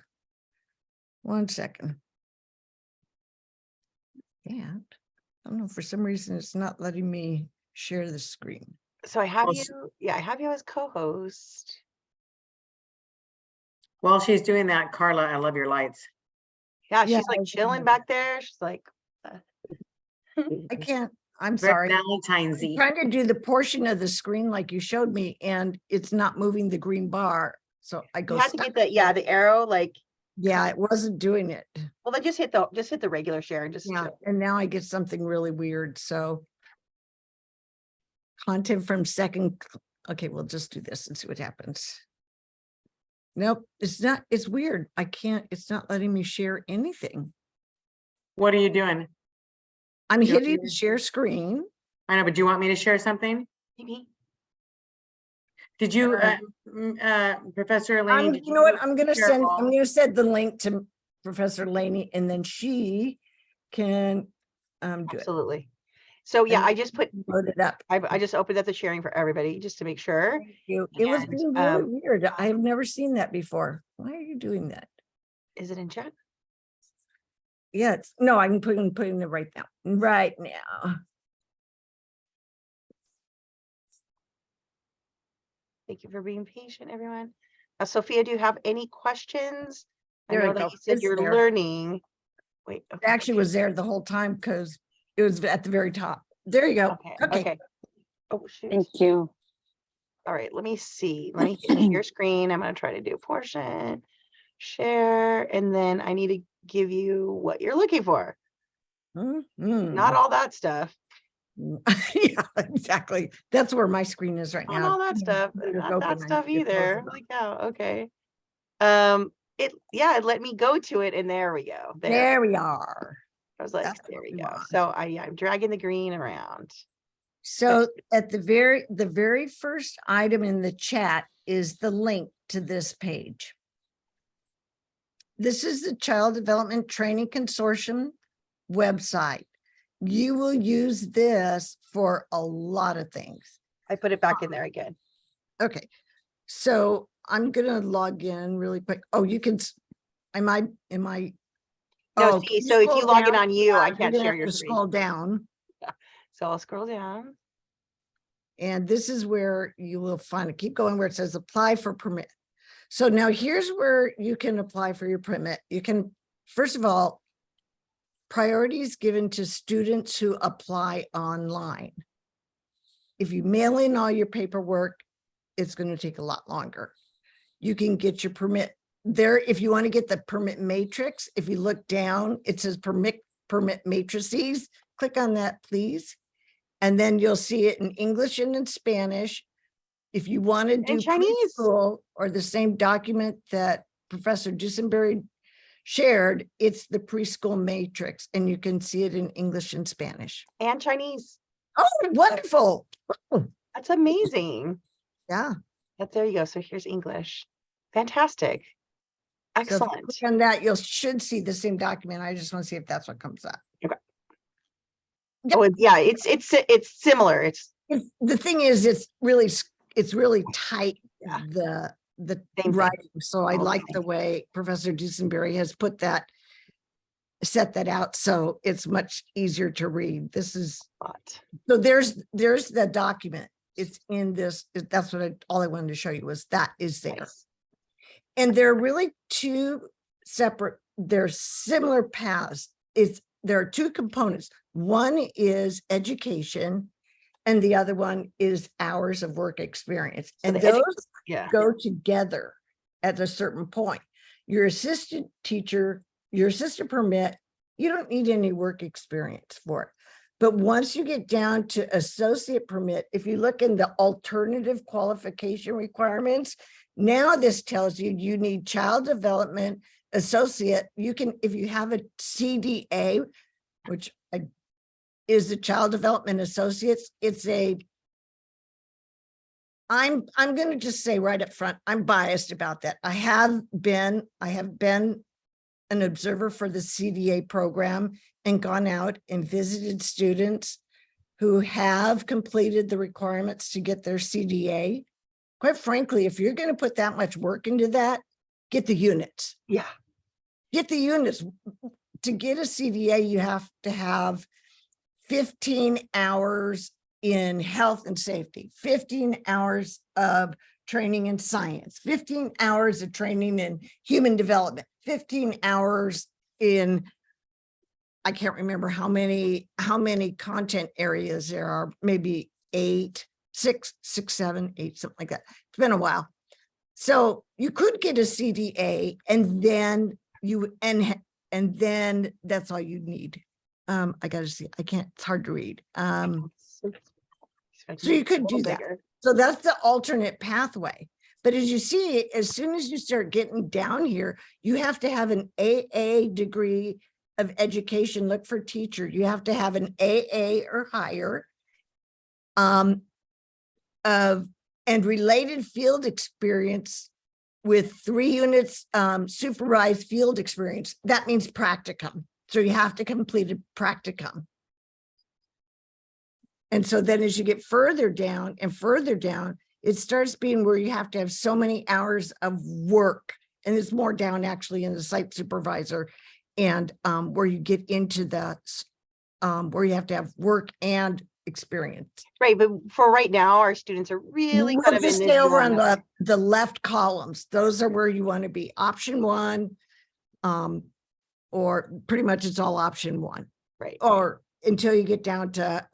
second. And I don't know, for some reason it's not letting me share the screen. So I have you, I have you as co-host. While she's doing that, Carla, I love your lights. Yeah, Yeah, she's like chilling back there. She's like, I can't, I'm Very sorry. Valentine's-y. I'm trying to do the portion of the screen like you showed me, and it's not moving the green bar. So I go, you had to get the, the arrow, like, yeah, it wasn't doing it. well, then just hit the regular share and just Yeah, chill. and now I get something really weird. So content from second. Okay, we'll just do this and see what happens. Nope, it's not, it's weird. I can't, it's not letting me share anything. What are you doing? I'm You want hitting me the to- share screen. I know, but do you want me to share something? Maybe. Did you, Professor Elaine? did You know what, share all? I'm gonna send the link to Professor Laney, and then she can do it. Absolutely. So yeah, And I just put, Load it up. I just opened up the sharing for everybody just to make sure. It was And, being really weird. I have never seen that before. Why are you doing that? Is it in chat? Yeah, no, I'm putting it right now. Right now. Thank you for being patient, everyone. Sophia, do you have any questions? There I we know that go. you said It's you're there. learning. Wait, It okay. actually was there the whole time because it was at the very top. There you go. Okay. Oh, shoot. Thank you. All right, let me see. Let me hit your screen. I'm going to try to do portion, share, and then I need to give you what you're looking for. Not all that stuff. Yeah, exactly. That's where my screen is right Not now. all that stuff. It's Not open. that I stuff need to close either. it up. Holy cow. Okay. It let me go to it, and there we go. There we are. I was like, That's there what we we go. want. So I'm dragging the green around. So at the very first item in the chat is the link to this page. This is the Child Development Training Consortium website. You will use this for a lot of things. I put it back in there again. Okay, so I'm gonna log in really quick. Oh, you can, am I? No, Oh, see, can so if you scroll log in down? on you, I You're can't gonna share have your to screen. scroll down. So I'll scroll down. And this is where you will find it. Keep going where it says apply for permit. So now here's where you can apply for your permit. You can, first of all, priorities given to students who apply online. If you mail in all your paperwork, it's going to take a lot longer. You can get your permit there. If you want to get the permit matrix, if you look down, it says permit matrices. Click on that, please. And then you'll see it in English and in Spanish. If you want to do Chinese preschool or the same document that Professor Dusenberry shared, it's the preschool matrix, and you can see it in English and Spanish. and Chinese. Oh, wonderful. That's amazing. Yeah. There you go. So here's English. Fantastic. So if you Excellent. click on that, you should see the same document. I just want to see if that's what comes up. Okay. Yep. Oh, yeah, it's similar. The thing is, it's really tight. Yeah. The Same thing. writing. So I All the like same. the way Professor Dusenberry has set that out. So it's much easier to read. This is, so there's the document. It's in this. That's what all I wanted to show you was that is there. Nice. And they're really two separate, they're similar paths. There are two components. One is education and the other one is hours of work experience. So And the those go together at a certain point. Your assistant teacher, your assistant permit, you don't need any work experience for it. But once you get down to associate permit, if you look in the alternative qualification requirements, now this tells you you need child development associate. You can, if you have a CDA, which is the child development associates, it's I'm going to just say right up front, I'm biased about that. I have been an observer for the CDA program and gone out and visited students who have completed the requirements to get their CDA. Quite frankly, if you're going to put that much work into that, get the units. Yeah. Get the units. To get a CDA, you have to have 15 hours in health and safety, 15 hours of training in science, 15 hours of training in human development, 15 hours in, I can't remember how many content areas there are, maybe 6, 7, 8, something like that. It's been a while. So you could get a CDA and then and then that's all you need. I gotta see, I can't, it's hard to read. So you could do that. So that's the alternate pathway. But as you see, as soon as you start getting down here, you have to have an AA degree of Education, look for teacher. You have to have an AA or higher and related field experience with 3 units supervised field experience. That means practicum. So you have to complete a practicum. And so then as you get further down and further down, it starts being where you have to have so many hours of work. And it's more down actually in the site supervisor and where you get into the, where you have to have work and experience. Right, but for right now, our students are really kind We'll of in just this stay over zone on of- the left columns. Those are where you want to be. Option 1, or pretty much it's all option 1. Right. Or until you get down to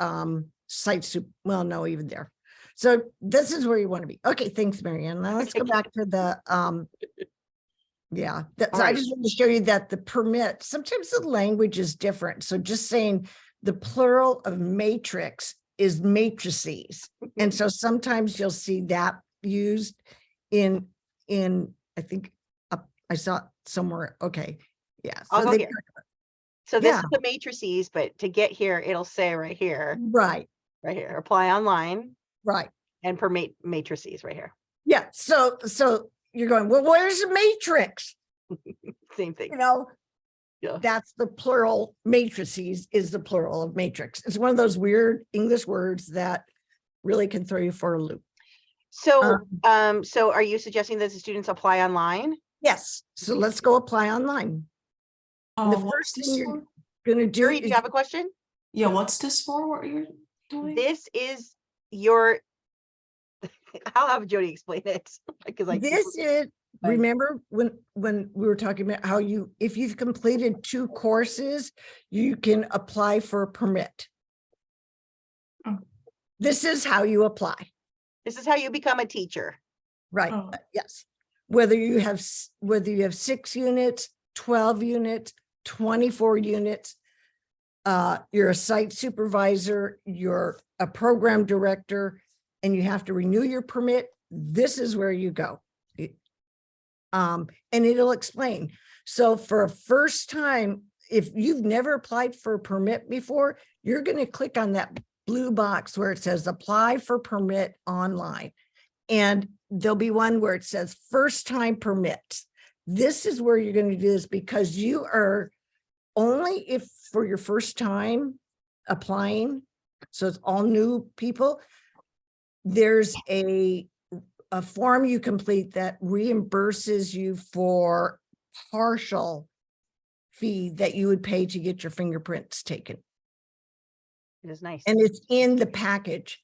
site soup. Well, no, even there. So this is where you want to be. Okay, thanks, Marianne. Now let's go back to the yeah. So I right. just want to show you that the permit, sometimes the language is different. So just saying the plural of matrix is matrices. And so sometimes you'll see that used in I think I saw it somewhere. Okay. Yeah. I'll So go here. So this yeah. is the matrices, but to get here, it'll say right here, Right. right here, apply online Right. and per matrices right here. Yeah. So you're going, well, where's the matrix? Same thing. You know, Yeah. that's the plural. Matrices is the plural of matrix. It's one of those weird English words that really can throw you for a loop. So, so are you suggesting that the students apply online? Yes. So let's go apply online. And the What's first this thing you're for? going to do Yuri, do is you have a question? Yeah, what's this for? What you're doing? This is your, I'll have Jody explain it because this is, remember when we were talking about how if you've completed 2 courses, you can apply for a permit. Oh. This is how you apply. This is how you become a teacher. Right. Oh. Yes. Whether you have 6 units, 12 units, 24 units, you're a site supervisor, you're a program director, and you have to renew your permit. This is where you go. And it'll explain. So for a first time, if you've never applied for a permit before, you're going to click on that blue box where it says apply for permit online. And there'll be one where it says first time permits. This is where you're going to do this because you are only if for your first time applying. So it's all new people. There's a form you complete that reimburses you for partial fee that you would pay to get your fingerprints taken. It is nice. And it's in the package.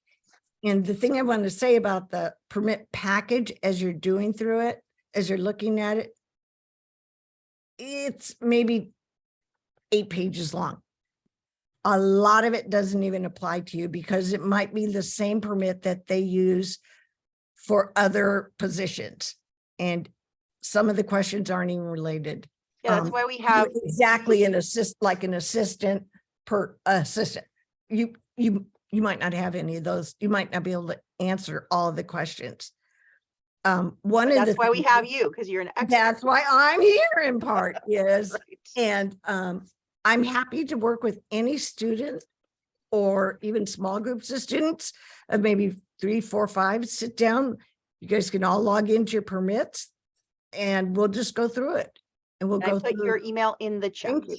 And the thing I want to say about the permit package as you're doing through it, as you're looking at it, it's maybe 8 pages long. A lot of it doesn't even apply to you because it might be the same permit that they use for other positions. And some of the questions aren't even related. Yeah, that's why we have exactly an assistant per assistant. You might not have any of those. You might not be able to answer all of the questions. That's why we have you, because you're an expert. That's why I'm here in part, yes. Right. And I'm happy to work with any student or even small groups of students of maybe 3, 4, 5, sit down. You guys can all log into your permits and we'll just go through it. And we'll And I go put through. your email in the chat. Thank you.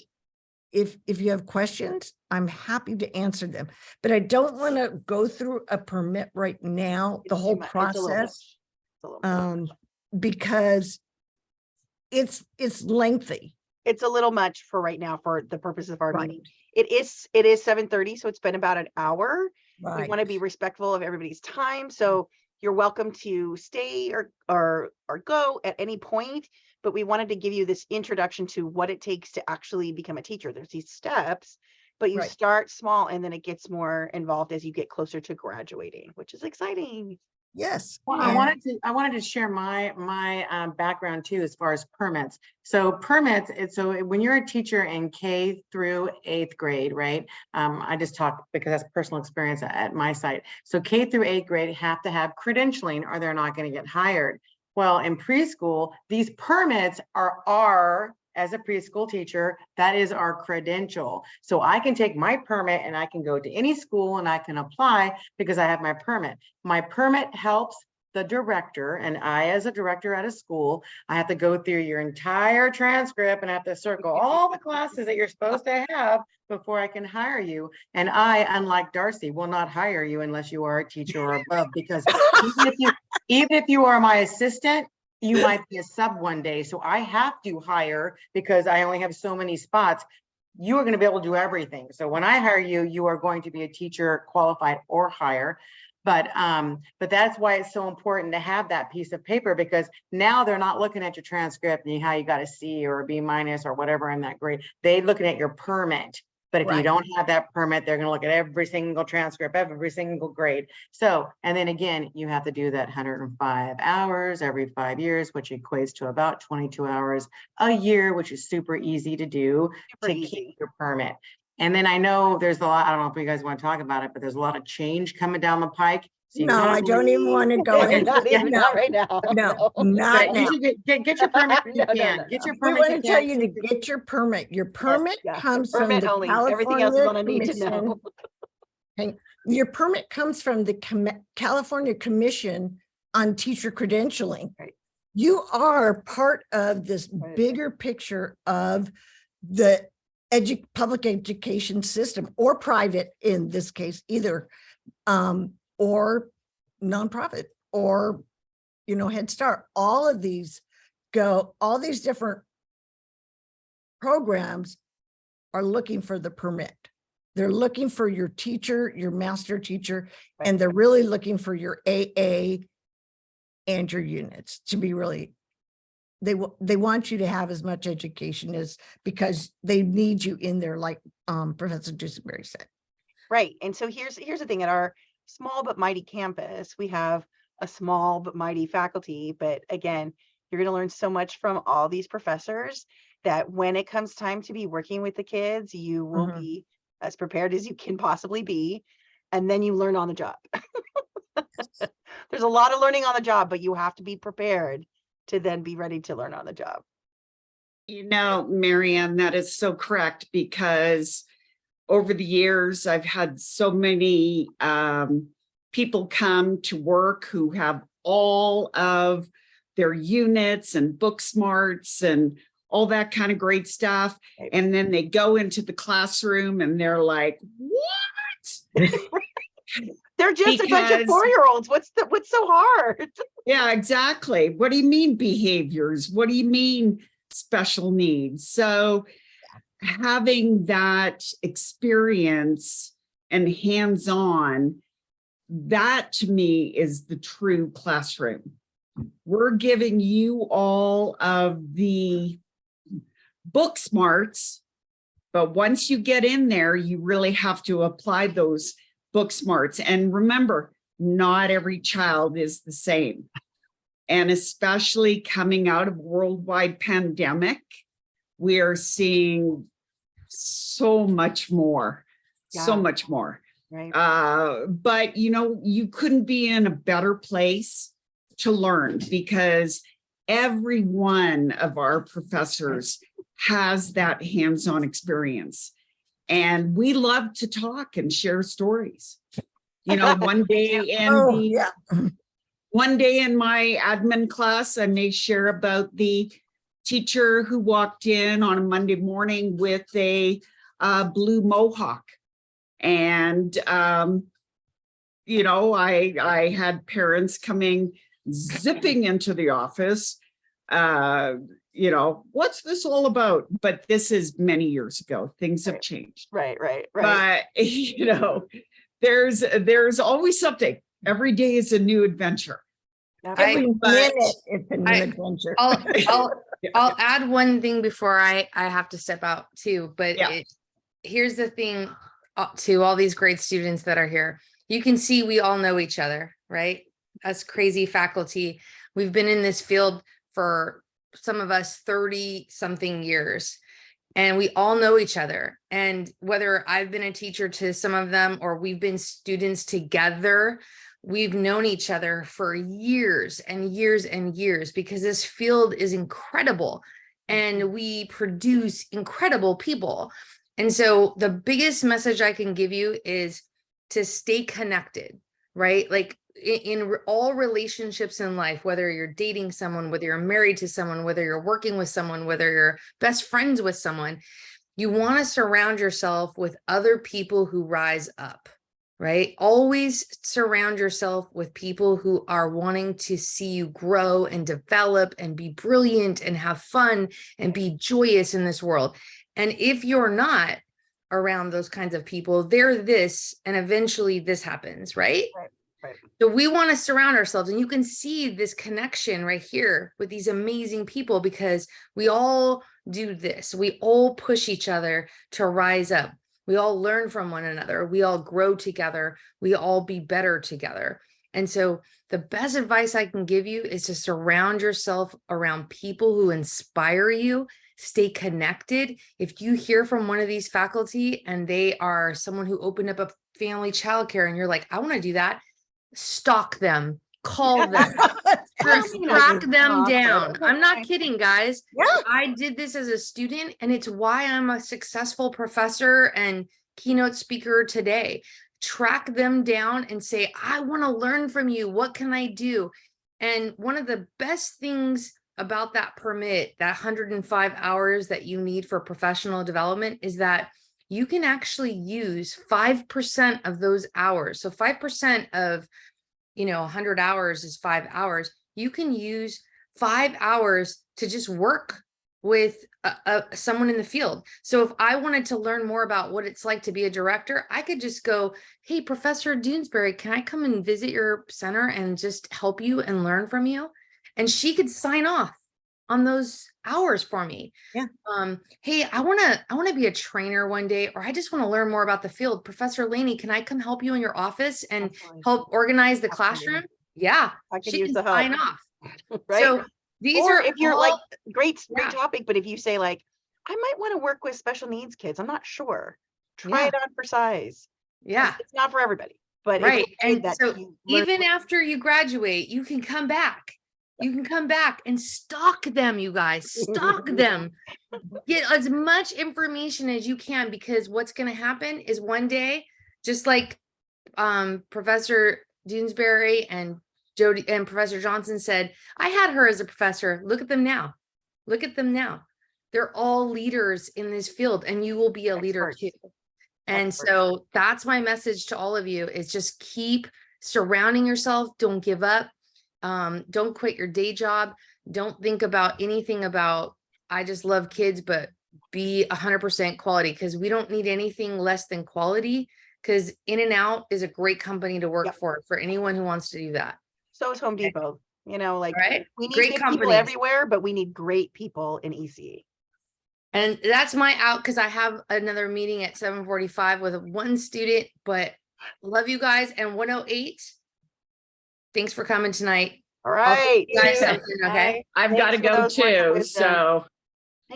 If you have questions, I'm happy to answer them, but I don't want to go through a permit right now, the It's whole too much. It's a little process, much. It's a little much. because it's lengthy. It's a little much for right now for the purposes of our Right. meeting. It is 7:30, so it's been about an hour. We Right. want to be respectful of everybody's time. So you're welcome to stay or go at any point, but we wanted to give you this introduction to what it takes to actually become a teacher. There's these steps, but you Right. start small and then it gets more involved as you get closer to graduating, which is exciting. Yes. Well, and- I wanted to share my background too, as far as permits. So permits, so when you're a teacher in K through 8th grade, right? I just talk because that's personal experience at my site. So K through 8th grade have to have credentialing or they're not going to get hired. Well, in preschool, these permits are as a preschool teacher, that is our credential. So I can take my permit and I can go to any school and I can apply because I have my permit. My permit helps the director, and I, as a director at a school, I have to go through your entire transcript and I have to circle all the classes that you're supposed to have before I can hire you. And I, unlike Darcy, will not hire you unless you are a teacher or above, because even if you are my assistant, you might be a sub one day. So I have to hire because I only have so many spots. You are going to be able to do everything. So when I hire you, you are going to be a teacher, qualified or higher. But that's why it's so important to have that piece of paper, because now they're not looking at your transcript and how you got a C or a B- or whatever in that grade. They're looking at your permit. But if you don't have that permit, they're going to look at every single transcript, every single grade. So, and then again, you have to do that 105 hours every 5 years, which equates to about 22 hours a year, which is super easy to do to keep your permit. And then I know there's a lot, I don't know if you guys want to talk about it, but there's a lot of change coming down the pike. So No, I don't even want to go into Not it. even, No, not right now. no, But not now. you should get your permit if you No, no, can. no, Get no. your We permit. want if to you tell can. you to get your permit. Your permit yeah, comes from permit the only. Everything else is California what I need to Commission. know. Okay. Your permit comes from the California Commission on Teacher Credentialing. Right. You are part of this bigger picture of the public education system, or private in this case, either or nonprofit, or Head Start. All of these all these different programs are looking for the permit. They're looking for your teacher, your master teacher, and they're really looking for your AA and your units to be really, they want you to have as much education as, because they need you in there, like Professor Dusenberry said. Right. And so here's the thing. At our small but mighty campus, we have a small but mighty faculty. But again, you're going to learn so much from all these professors that when it comes time to be working with the kids, you will be as prepared as you can possibly be. And then you learn on the job. There's a lot of learning on the job, but you have to be prepared to then be ready to learn on the job. Marianne, that is so correct, because over the years, I've had so many people come to work who have all of their units and book smarts and all that kind of great stuff. And then they go into the classroom and they're like, what? They're just a bunch of 4-year-olds. What's so hard? Yeah, exactly. What do you mean behaviors? What do you mean special needs? So having that experience and hands-on, that to me is the true classroom. We're giving you all of the book smarts, but once you get in there, you really have to apply those book smarts. And remember, not every child is the same. And especially coming out of a worldwide pandemic, we are seeing so much more, so much more. Right. But you couldn't be in a better place to learn, because every one of our professors has that hands-on experience. And we love to talk and share stories. One day one day in my admin class, I may share about the teacher who walked in on a Monday morning with a blue mohawk. And, I had parents coming zipping into the office. What's this all about? But this is many years ago. Things have changed. Right. But, there's always something. Every day is a new adventure. Every minute it's a new adventure. I'll add one thing before I have to step out too, but here's the thing to all these great students that are here. You can see we all know each other, right? Us crazy faculty. We've been in this field for some of us 30 something years, and we all know each other. And whether I've been a teacher to some of them or we've been students together, we've known each other for years and years and years, because this field is incredible. and we produce incredible people. And so the biggest message I can give you is to stay connected, right? Like in all relationships in life, whether you're dating someone, whether you're married to someone, whether you're working with someone, whether you're best friends with someone, you want to surround yourself with other people who rise up, right? Always surround yourself with people who are wanting to see you grow and develop and be brilliant and have fun and be joyous in this world. And if you're not around those kinds of people, they're this, and eventually this happens, right? Right. So we want to surround ourselves, and you can see this connection right here with these amazing people, because we all do this. We all push each other to rise up. We all learn from one another. We all grow together. We all be better together. And so the best advice I can give you is to surround yourself around people who inspire you. Stay connected. If you hear from one of these faculty and they are someone who opened up a family childcare and you're like, I want to do that, stalk them, call them, track them down. I'm not kidding, guys. Yeah. I did this as a student, and it's why I'm a successful professor and keynote speaker today. Track them down and say, I want to learn from you. What can I do? And one of the best things about that permit, that 105 hours that you need for professional development, is that you can actually use 5% of those hours. So 5% of, 100 hours is 5 hours. You can use 5 hours to just work with someone in the field. So if I wanted to learn more about what it's like to be a director, I could just go, hey, Professor Doonesbury, can I come and visit your center and just help you and learn from you? And she could sign off on those hours for me. Yeah. Hey, I want to be a trainer one day, or I just want to learn more about the field. Professor Laney, can I come help you in your office and help organize the classroom? Yeah. I could She use can the help. sign off. Right. So these Or are if you're all- like, great Yeah. topic, but if you say like, I might want to work with special needs kids, I'm not sure. Try Yeah. it on for size. 'Cause Yeah. it's not for everybody, but Right. it's okay And that so you learn even after you graduate, you can come back. You can come back and stalk them, you guys. Stalk them. Get as much information as you can, because what's going to happen is one day, just like Professor Doonesbury and Jody and Professor Johnson said, I had her as a professor. Look at them now. Look at them now. They're all leaders in this field, and you will be a leader too. And so that's my message to all of you, is just keep surrounding yourself. Don't give up. Don't quit your day job. Don't think about anything about, I just love kids, but be 100% quality, because we don't need anything less than quality, because In-N-Out is a great company to work for anyone who wants to do that. So is Home Depot, like Right? we need Great good people companies. everywhere, but we need great people in ECE. And that's my out, because I have another meeting at 7:45 with one student, but love you guys. And 108, thanks for coming tonight. All right. You guys something, okay? I've got to Thanks for go those words of too, wisdom. so.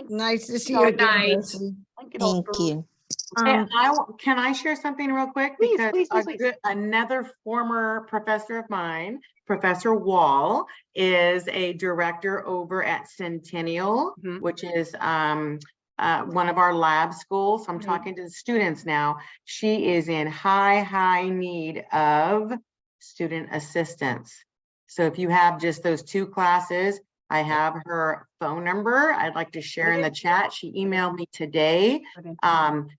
Nice to see Good you again. night. Darcy. Thank you. Can I share something real quick? Please, Because please. another former professor of mine, Professor Wall, is a director over at Centennial, Mhm. which is one of our lab schools. So I'm Mhm. talking to the students now. She is in high need of student assistance. So if you have just those 2 classes, I have her phone number. I'd like to share in the chat. She emailed me today.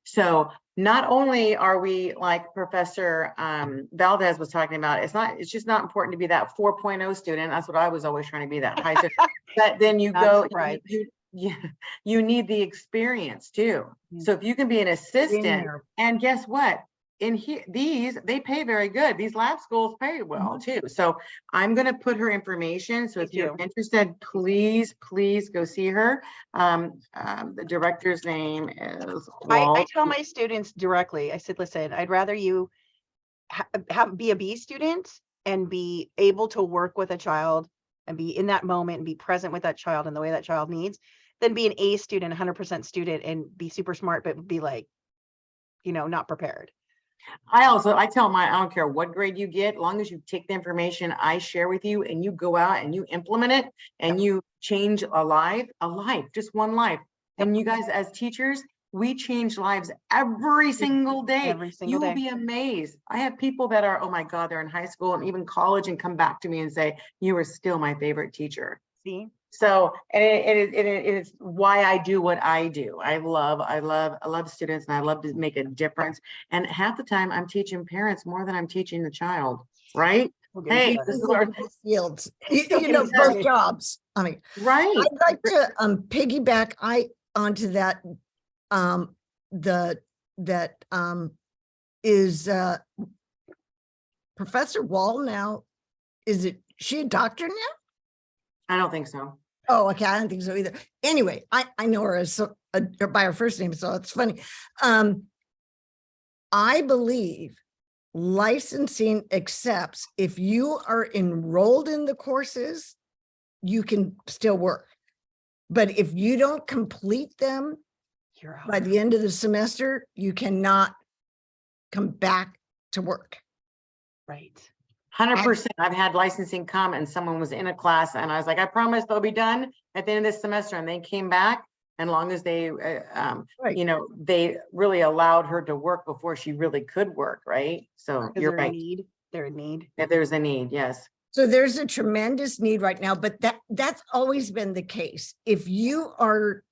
So not only are we, like Professor Valdez was talking about, it's just not important to be that 4.0 student. That's what I was always trying to be, that high student. But then you go, you need the experience too. So if you can be an assistant, and guess what? In here, they pay very good. These lab schools pay well too. So I'm going to put her information. So if you're interested, please go see her. The director's name is I tell my students directly, I said, listen, I'd rather you be a B student and be able to work with a child and be in that moment and be present with that child and the way that child needs, than be an A student, 100% student, and be super smart, but be like, not prepared. I tell my, I don't care what grade you get, as long as you take the information I share with you and you go out and you implement it and you change a life, just one life. And you guys as teachers, we change lives every single day. Every single You will day. be amazed. I have people that are, oh my God, they're in high school and even college and come back to me and say, you were still my favorite teacher. See? So, and it is why I do what I do. I love students and I love to make a difference. And half the time I'm teaching parents more than I'm teaching the child, right? Hey, this is our Fields, Still you know, getting both started. jobs. I mean, right. I'd like to piggyback onto that. Is Professor Wall now, she a doctor now? I don't think so. Oh, okay, I don't think so either. Anyway, I know her as by her first name, so it's funny. I believe licensing accepts if you are enrolled in the courses, you can still work. But if you don't complete them You're out. by the end of the semester, you cannot come back to work. Right. 100%. I've had licensing come and someone was in a class and I was like, I promise they'll be done at the end of this semester. And they came back, and long as they, Right. you know, they really allowed her to work before she really could work. Right. So Is you're there a right. need? They're in need. If there's a need, yes. So there's a tremendous need right now, but that's always been the case. If you're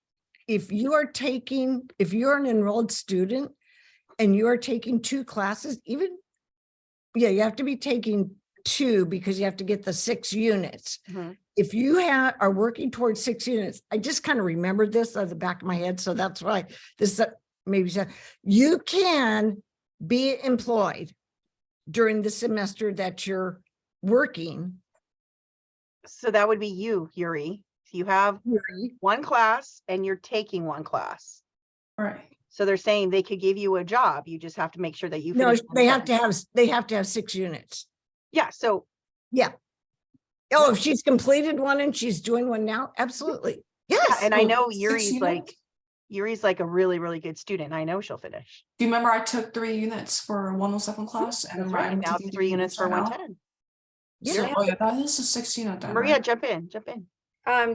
an enrolled student and you are taking 2 classes, you have to be taking 2 because you have to get the 6 units. Mhm. If you are working towards 6 units, I just kind of remembered this at the back of my head. So that's why this maybe you can be employed during the semester that you're working. So that would be you, Yuri. So you have one class and you're taking one class. Right. So they're saying they could give you a job. You just have to make sure that you No, finish. they have to have 6 units. Yeah. So Yeah. Oh, if she's completed one and she's doing one now, absolutely. Yes. and I So know 6 Yuri's like a really, really good student. I know she'll finish. Do you remember I took 3 units for 107 class and That's right. I'm Now taking 3 units for right now? 110. So, Yeah. oh yeah, that is a 6 unit then, Maria, right? jump in.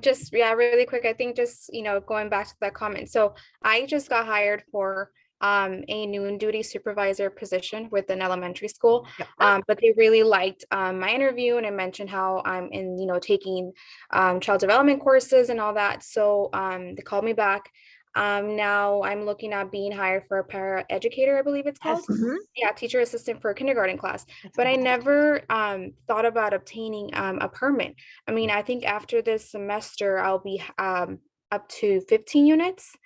Just really quick, I think just, going back to that comment. So I just got hired for a noon duty supervisor position with an elementary school. Yeah. But they really liked my interview, and I mentioned how I'm in, taking child development courses and all that. So they called me back. Now I'm looking at being hired for a para educator, I believe it's called. Mhm. Yeah, teacher assistant for a kindergarten class. But I never thought about obtaining a permit. I mean, I think after this semester, I'll be up to 15 units.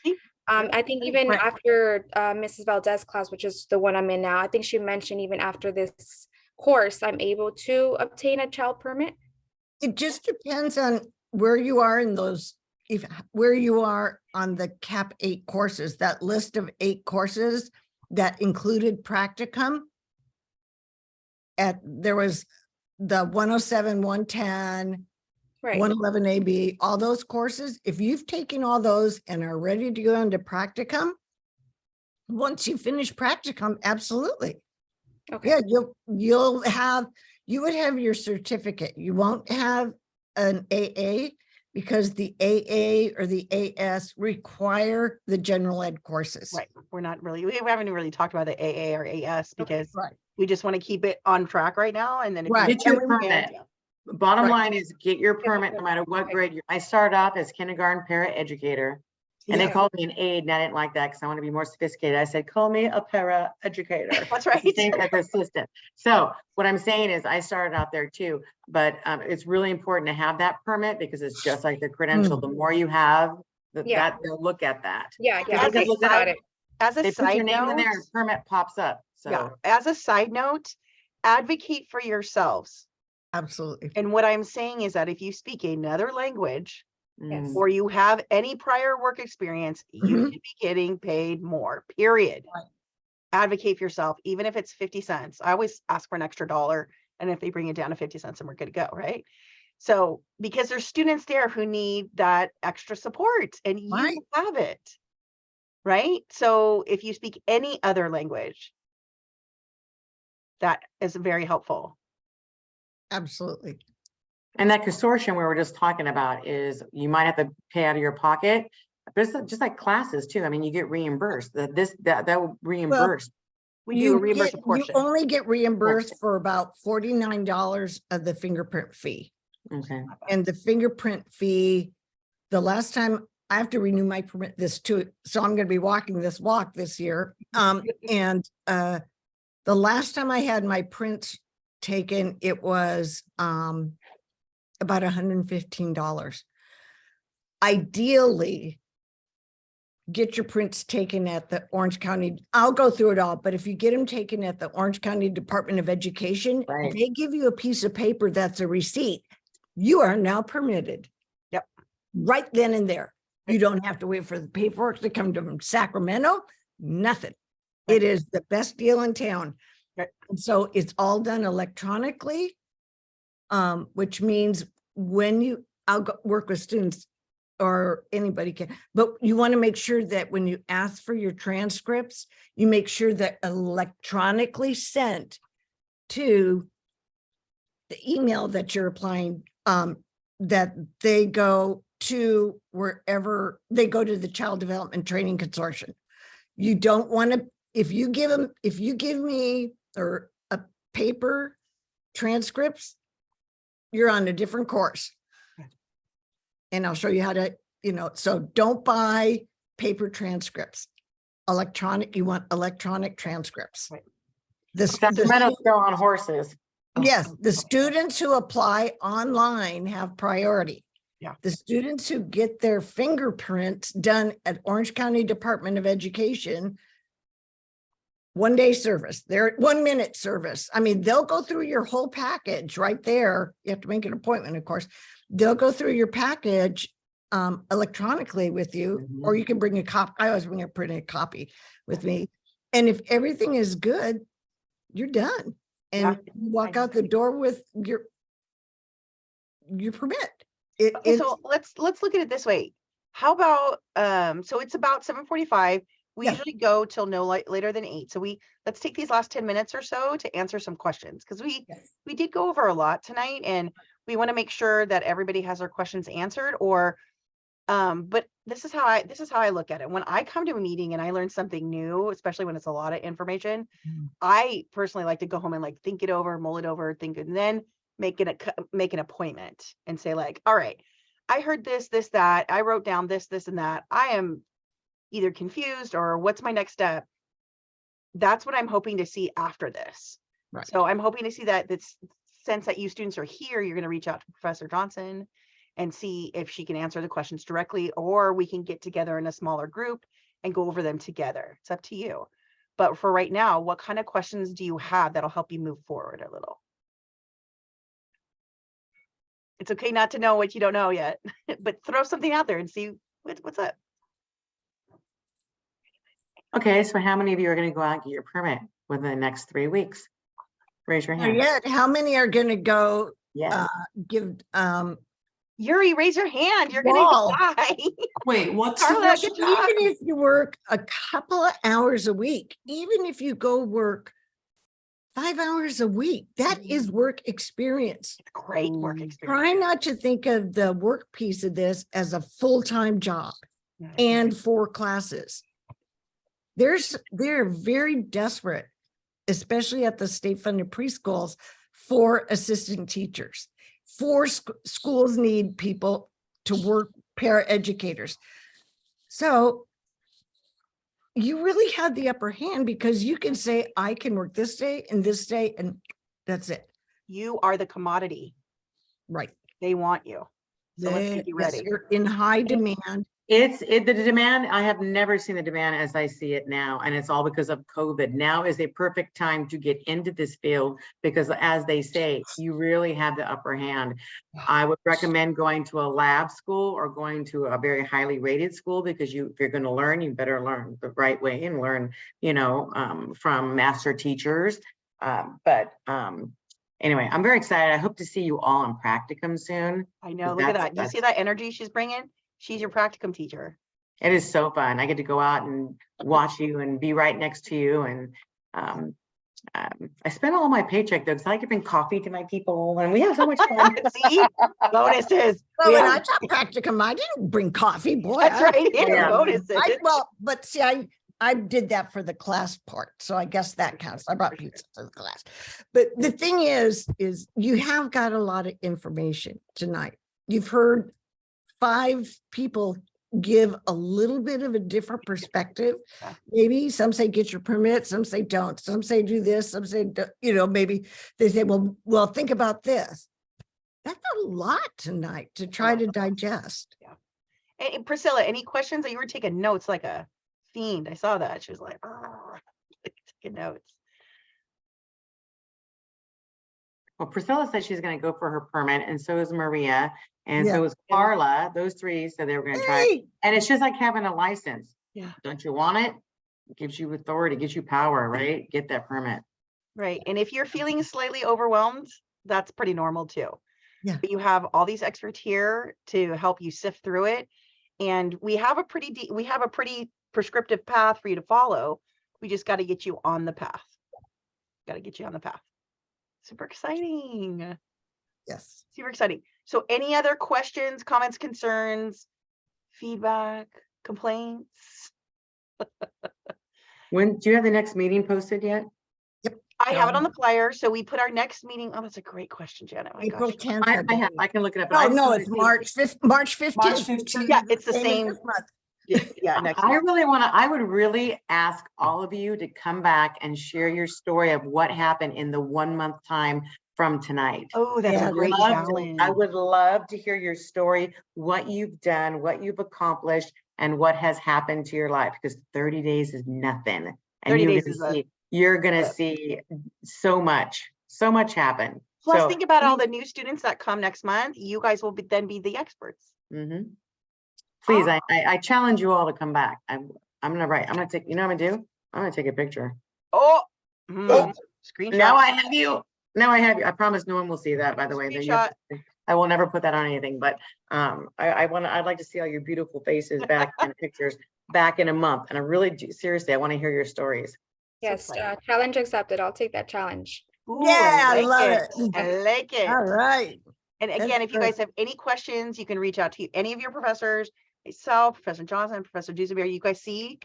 I think even Right. after Mrs. Valdez class, which is the one I'm in now, I think she mentioned even after this course, I'm able to obtain a child permit. It just depends on where you are in those, where you are on the CAP 8 courses, that list of 8 courses that included practicum. There was the 107, 110, Right. 111 AB, all those courses. If you've taken all those and are ready to go into practicum, once you finish practicum, absolutely. Okay. Yeah, you would have your certificate. You won't have an AA because the AA or the AS require the general ed courses. Right. We haven't really talked about the AA or AS because Right. we just want to keep it on track right now. And then if Right. Get your permit. Bottom Right. line is get your permit no matter what grade I started off as kindergarten para educator. And they called me an aide, and I didn't like that because I want to be more sophisticated. I said, call me a para educator. That's right. Same as assistant. So what I'm saying is I started out there too, but it's really important to have that permit because it's just like the credential. The more you have, Yeah. they'll look at that. Yeah. As Okay, a got it. As a They put your side name in there, note, and permit pops up. So yeah, as a side note, advocate for yourselves. Absolutely. And what I'm saying is that if you speak another language Yes. or you have any prior work experience, you Mhm. should be getting paid more, period. Right. Advocate for yourself, even if it's 50 cents. I always ask for an extra $1. And if they bring it down to 50 cents, then we're good to go, right? So, because there's students there who need that extra support and you Right. have it, right? So if you speak any other language, that is very helpful. Absolutely. And that consortium we were just talking about is you might have to pay out of your pocket. But it's just like classes too. I mean, you get reimbursed. That will reimburse. We do a reimbursed You portion. only get reimbursed for about $49 of the fingerprint fee. Okay. And the fingerprint fee, the last time I have to renew my permit this too, so I'm going to be walking this walk this year. And the last time I had my prints taken, it was about $115. Ideally, get your prints taken at the Orange County. I'll go through it all, but if you get them taken at the Orange County Department of Education, Right. they give you a piece of paper that's a receipt. You are now permitted. Yep. Right then and there. You don't have to wait for the paperwork to come from Sacramento, nothing. It is the best deal in town. Right. And so it's all done electronically, which means when I'll go work with students or anybody can, but you want to make sure that when you ask for your transcripts, you make sure that electronically sent to the email that you're applying, that they go to wherever they go to the Child Development Training Consortium. You don't want to, if you give me or a paper transcripts, you're on a different course. And I'll show you how to, so don't buy paper transcripts. You want electronic transcripts. Right. Sacramento's still on horses. Yes, the students who apply online have priority. Yeah. The students who get their fingerprints done at Orange County Department of Education, 1 day service, they're 1 minute service. I mean, they'll go through your whole package right there. You have to make an appointment, of course. They'll go through your package electronically with you, or you can bring a copy. I always bring a printed copy with me. And if everything is good, you're done. And you walk out the door with your permit. Okay, so let's look at it this way. How about so it's about 7:45. We Yeah. usually go till no later than 8. So let's take these last 10 minutes or so to answer some questions, because we did go over a lot tonight, and we want to make sure that everybody has their questions answered. Or but this is how I look at it. When I come to a meeting and I learn something new, especially when it's a lot of information, I personally like to go home and like think it over, mull it over, and then make an appointment and say like, all right, I heard this, that, I wrote down this, and that. I am either confused or what's my next step. That's what I'm hoping to see after this. Right. So I'm hoping to see that this sense that you students are here, you're going to reach out to Professor Johnson and see if she can answer the questions directly, or we can get together in a smaller group and go over them together. It's up to you. But for right now, what kind of questions do you have that'll help you move forward a little? It's okay not to know what you don't know yet, but throw something out there and see what's up. Okay, so how many of you are going to go out and get your permit within the next 3 weeks? Raise your hand. Yet, how many are going to go Yeah. give Yuri, raise your hand. You're Wall. gonna die. Wait, what's the Carla, question? good job. even if you work a couple of hours a week, even if you go work 5 hours a week, that is work experience. Great work experience. Try not to think of the work piece of this as a full-time job and 4 classes. They're very desperate, especially at the state-funded preschools, for assistant teachers. Schools need people to work, paraeducators. So you really have the upper hand because you can say, I can work this day, and that's it. You are the commodity. Right. They want you. So let's get you Yes, ready. you're in high demand. The demand, I have never seen the demand as I see it now, and it's all because of COVID. Now is a perfect time to get into this field because, as they say, you really have the upper hand. I would recommend going to a lab school or going to a very highly rated school, because if you're going to learn, you better learn the right way and learn, from master teachers. Anyway, I'm very excited. I hope to see you all in practicum soon. I know. Look at that. You see that energy she's bringing? She's your practicum teacher. It is so fun. I get to go out and watch you and be right next to you. And I spend all my paycheck though, because I like to bring coffee to my people and we have so much fun. See, bonuses. Well, when Yeah, I taught practicum, I didn't bring coffee, boy. that's I- right. Yeah, Yeah. bonuses. But see, I did that for the class part, so I guess that counts. I brought pizza to the class. But the thing is you have got a lot of information tonight. You've heard 5 people give a little bit of a different perspective. Yeah. Maybe some say get your permit, some say don't, some say do this, some say, maybe they say, well, think about this. That's a lot tonight to try to digest. And Priscilla, any questions? You were taking notes like a fiend. I saw that. She was like, taking notes. Well, Priscilla said she's going to go for her permit, and so is Maria, and Yeah. so is Carla. Those 3 said they were going to try. Hey, And it's just like having a license. Yeah. Don't you want it? It gives you authority, gives you power, right? Get that permit. Right. And if you're feeling slightly overwhelmed, that's pretty normal too. Yeah. But you have all these experts here to help you sift through it. And we have a pretty prescriptive path for you to follow. We just got to get you on the path. Got to get you on the path. Super exciting. yes. Super exciting. So any other questions, comments, concerns, feedback, complaints? When do you have the next meeting posted yet? I have it on the flyer. So we put our next meeting. Oh, that's a great question, Janet. Oh my April gosh. 10th. I can look it up. Oh, I just no, wanna it's see- March 5th, March 15th. 15th. Yeah, it's the as same. this month. Yeah, next I month. really I would really ask all of you to come back and share your story of what happened in the 1 month time from tonight. Oh, that's Yeah, a great challenge. I would love to hear your story, what you've done, what you've accomplished, and what has happened to your life, because 30 days is nothing. And 30 you're days gonna is a see, you're gonna see so much happen. Plus, So, think about all the new students that come next month. You guys will then be the experts. mhm. Please, I challenge you all to come back. I'm gonna write, I'm gonna take, you know what I'm gonna do? I'm gonna take a picture. Oh, Oh. screenshot. Now I have you. Now I have you. I promise no one will see that, by the way. that you have Screenshot. to- I will never put that on anything, but I'd like to see all your beautiful faces back in pictures back in a month. And I really do, seriously, I want to hear your stories. Yes, exciting. challenge accepted. I'll take that challenge. Ooh, Yeah, I I like love it. it. I like it. All right. And That's again, if you great. guys have any questions, you can reach out to any of your professors, myself, Professor Johnson, Professor Dusenberry. You guys see,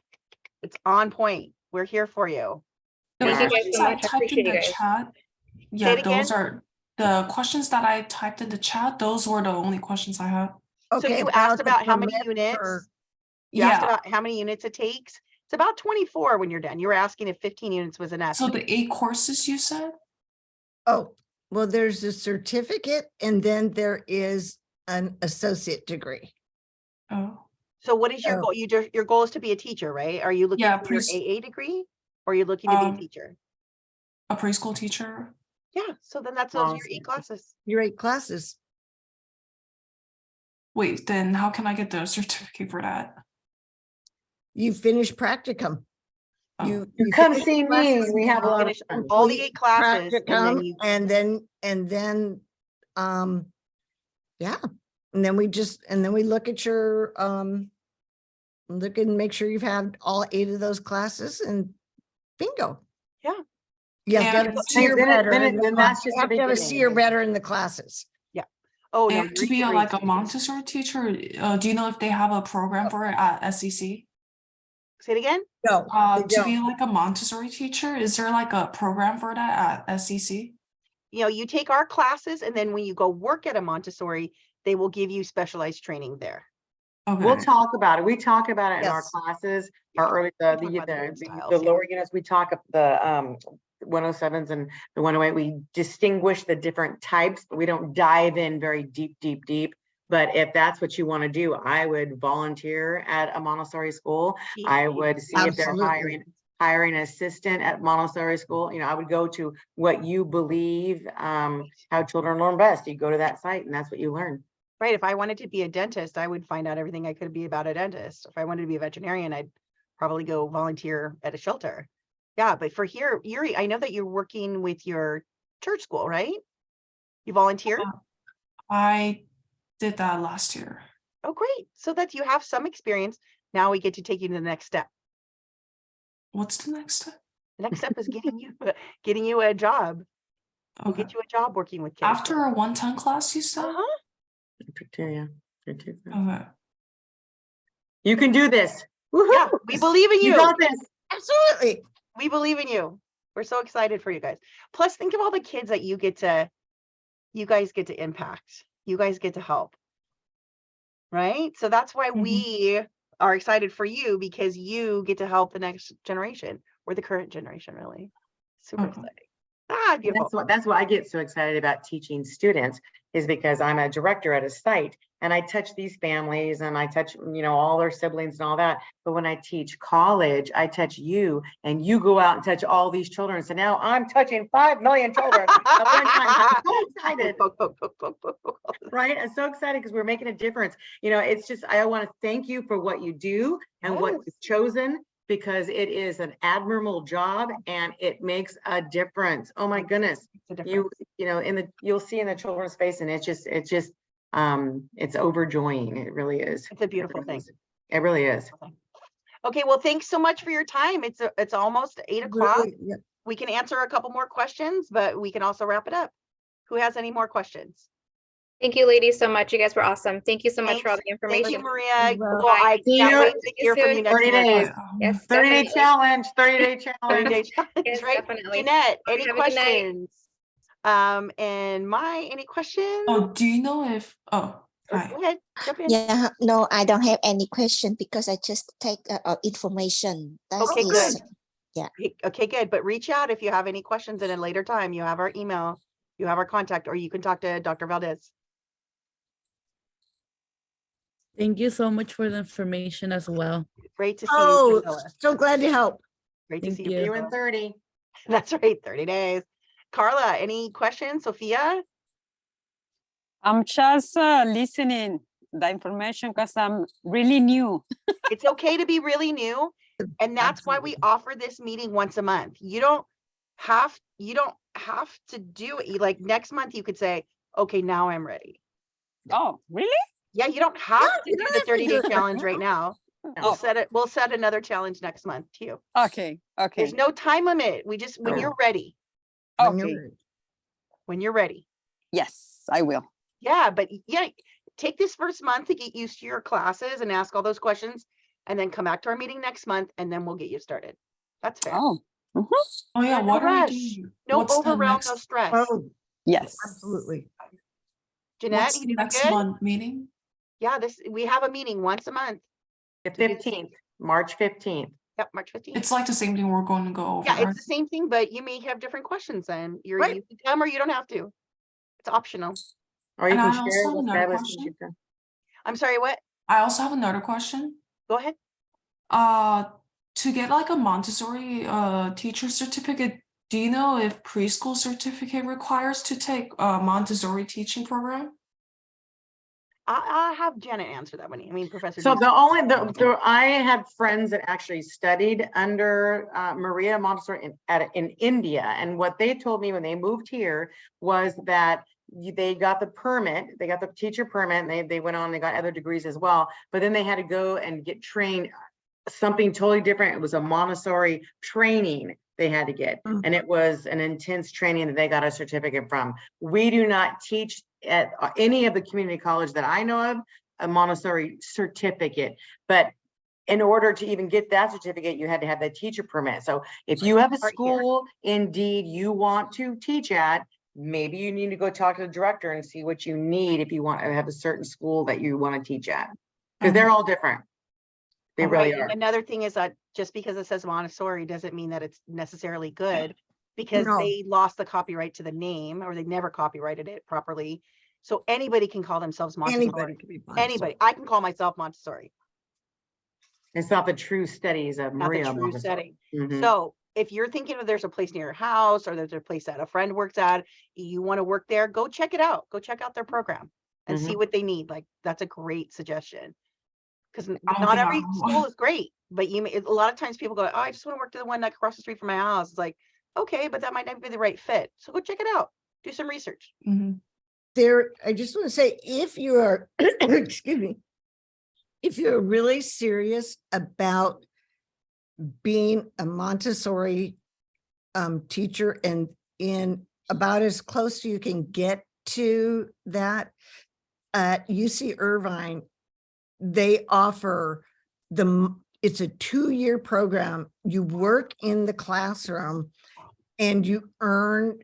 it's on point. We're here for you. The Thank you guys questions so I much. I typed in appreciate the you guys. chat. Say Yeah, it those again. are the questions that I typed in the chat. Those were the only questions I had. So Okay. you asked the about how many permit units? for- You asked Yeah. about how many units it takes. It's about 24 when you're done. You were asking if 15 units was enough. So the 8 courses you said? Oh, well, there's a certificate and then there is an associate degree. Oh, So what is your Oh. goal? Your goal is to be a teacher, right? Are you looking Yeah, for your pres- AA degree or are you looking to be a Um, teacher? a preschool teacher. Yeah, so then those are your 8 classes. Your 8 classes. Wait, then how can I get the certificate for that? You finish practicum. Oh. You come finish see me. classes, We have a lot of Finish fun. all the complete 8 classes and then practicum, you and then, yeah. And then we look at your, look and make sure you've had all 8 of those classes and bingo. Yeah. You have to have And a to- seer then better. it- in the then class. that's just You have the to have a beginning. seer better in the classes. Oh no, And to be like a Montessori teacher, do you know if they have a program for it at SCC? Say it again. No, they To be don't. like a Montessori teacher, is there like a program for that at SCC? You know, you take our classes and then when you go work at a Montessori, they will give you specialized training there. Okay. We'll talk about it. We talk about it in our Yes. classes, Yeah, our early, talk about the different the styles, yeah. lower units, we talk of the 107s and the 108, we distinguish the different types, but we don't dive in very deep. But if that's what you want to do, I would volunteer at a Montessori school. I would see if they're Absolutely. hiring an assistant at Montessori school. You know, I would go to what you believe, how children learn best. You go to that site and that's what you learn. Right. If I wanted to be a dentist, I would find out everything I could be about a dentist. If I wanted to be a veterinarian, I'd probably go volunteer at a shelter. Yeah, but for here, Yuri, I know that you're working with your church school, right? You volunteer? I did that last year. Oh, great. So that you have some experience. Now we get to take you to the next step. What's the next step? The next step is getting you a job. We'll Okay. get you a job working with kids. After a 110 class, you said? Uh-huh. Criteria. Okay. You can do this. Yeah, Woohoo! we believe in You you. got this. Absolutely. We believe in you. We're so excited for you guys. Plus, think of all the kids that you guys get to impact. You guys get to help. Right? So that's why we are excited for you, because you get to help the next generation, or the current generation, really. Super exciting. Ah, beautiful. That's why I get so excited about teaching students, is because I'm a director at a site and I touch these families and I touch, all their siblings and all that. But when I teach college, I touch you, and you go out and touch all these children. So now I'm touching 5 million children at one time. I'm so excited. Right? I'm so excited because we're making a difference. It's just, I want to thank you for what you do and what you've chosen, because it is an admirable job and it makes a difference. Oh my goodness. You'll see in the children's face, and it's overjoying. It really is. It's a beautiful thing. It really is. Okay, well, thanks so much for your time. It's almost 8 o'clock. Really, yeah. We can answer a couple more questions, but we can also wrap it up. Who has any more questions? Thank you, ladies, so much. You guys were awesome. Thank you so much for all the Thank information. you, Maria. Well, Well, I See can't you. wait to hear from you next 30 month. days. Yes, 30-day definitely. challenge. 30-day 30 challenge. day challenge, Yes, right? definitely. Jeanette, any Have a good night. questions? And any questions? Oh, do you know if, oh, hi. Go ahead, jump in. Yeah, no, I don't have any question because I just take information. That Okay, is, good. yeah. Okay, good. But reach out if you have any questions at a later time. You have our email, you have our contact, or you can talk to Dr. Valdez. Thank you so much for the information as well. Great to see Oh, you, Priscilla. so glad to help. Great to Thank see you. you. See you in Priscilla. 30. That's right, 30 days. Carla, any questions? Sophia? I'm just listening the information because I'm really new. It's okay to be really new. And that's why we offer this meeting once a month. You don't have to do it. Like next month you could say, okay, now I'm ready. Oh, really? Yeah, you don't have to you do don't the have to do 30-day it. challenge right now. Oh, We'll set another challenge next month too. okay, okay, There's no time limit. We just, when you're ready, When you're okay. ready. when you're ready. Yes, I will. Yeah, but yeah, take this first month to get used to your classes and ask all those questions, and then come back to our meeting next month, and then we'll get you started. That's fair. Oh, mhm. Oh yeah, No what are we rush. doing? No What's the overwhelm, next, no stress. Oh, Yes. absolutely. Jeanette, what's you the doing next good? month meeting? Yeah, we have a meeting once a month. The To do this. 15th, March 15th. Yep, March 15th. It's like the same thing we're going to go over. Yeah, right? it's the same thing, but you may have different questions then. You Right. can come or you don't have to. It's optional. Or you And can I also share have the another fabulous things question. you've done. I'm sorry, what? I also have another question. Go ahead. To get like a Montessori teacher certificate, do you know if preschool certificate requires to take a Montessori teaching program? I'll have Janet answer that one. I mean, Professor. So Dees. I had friends that actually studied under Maria Montessori in India, and what they told me when they moved here was that they got the permit, they got the teacher permit, and they went on, they got other degrees as well, but then they had to go and get trained something totally different. It was a Montessori training they had to get, and it was an intense training that they got a certificate from. We do not teach at any of the community college that I know of a Montessori certificate, but in order to even get that certificate, you had to have the teacher permit. So if you have a school indeed you want to teach at, maybe you need to go talk to the director and see what you need if you want to have a certain school that you want to teach at, because they're all different. They really Right, are. and another thing is that just because it says Montessori doesn't mean that it's necessarily good, because No. they lost the copyright to the name, or they never copyrighted it properly. So anybody can call themselves Montessori. Anybody could be Montessori. Anybody. I can call myself Montessori. It's not the true studies of Not the Maria true Montessori. setting. Mhm. So if you're thinking of there's a place near your house, or there's a place that a friend works at, you want to work there, go check it out. Go check out their program and see what they need. Like, that's a great suggestion. Because not every school is great, but a lot of times people go, oh, I just want to work to the one that across the street from my house. It's like, okay, but that might not be the right fit. So go check it out. Do some research. I just want to say, if you are, excuse me, if you're really serious about being a Montessori teacher, and in about as close you can get to that at UC Irvine, they offer it's a 2-year program. You work in the classroom and you learn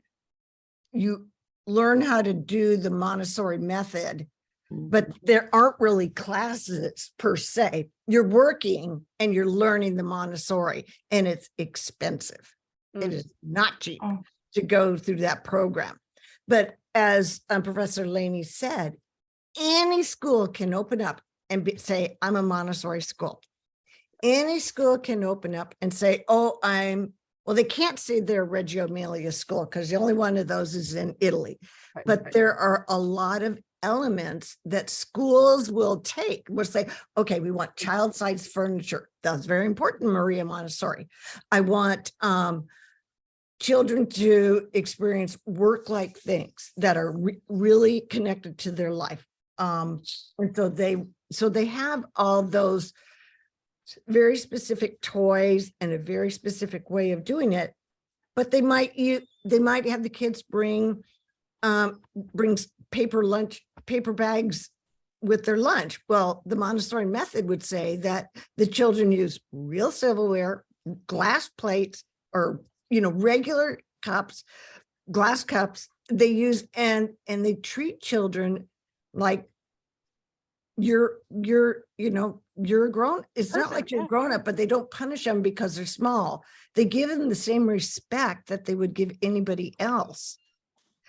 how to do the Montessori method, but there aren't really classes per se. You're working and you're learning the Montessori, and it's expensive. It is not cheap to go through that program. But as Professor Laney said, any school can open up and say, I'm a Montessori school. Any school can open up and say, oh, well, they can't say they're Reggio Emilia school because the only one of those is in Italy. But there are a lot of elements that schools will take. We'll say, okay, we want child-sized furniture. That's very important, Maria Montessori. I want children to experience work-like things that are really connected to their life. And so they have all those very specific toys and a very specific way of doing it, but they might have the kids bring paper bags with their lunch. Well, the Montessori method would say that the children use real silverware, glass plates, or regular cups, glass cups. They use and they treat children like you're grown. It's not like you're grown up, but they don't punish them because they're small. They give them the same respect that they would give anybody else.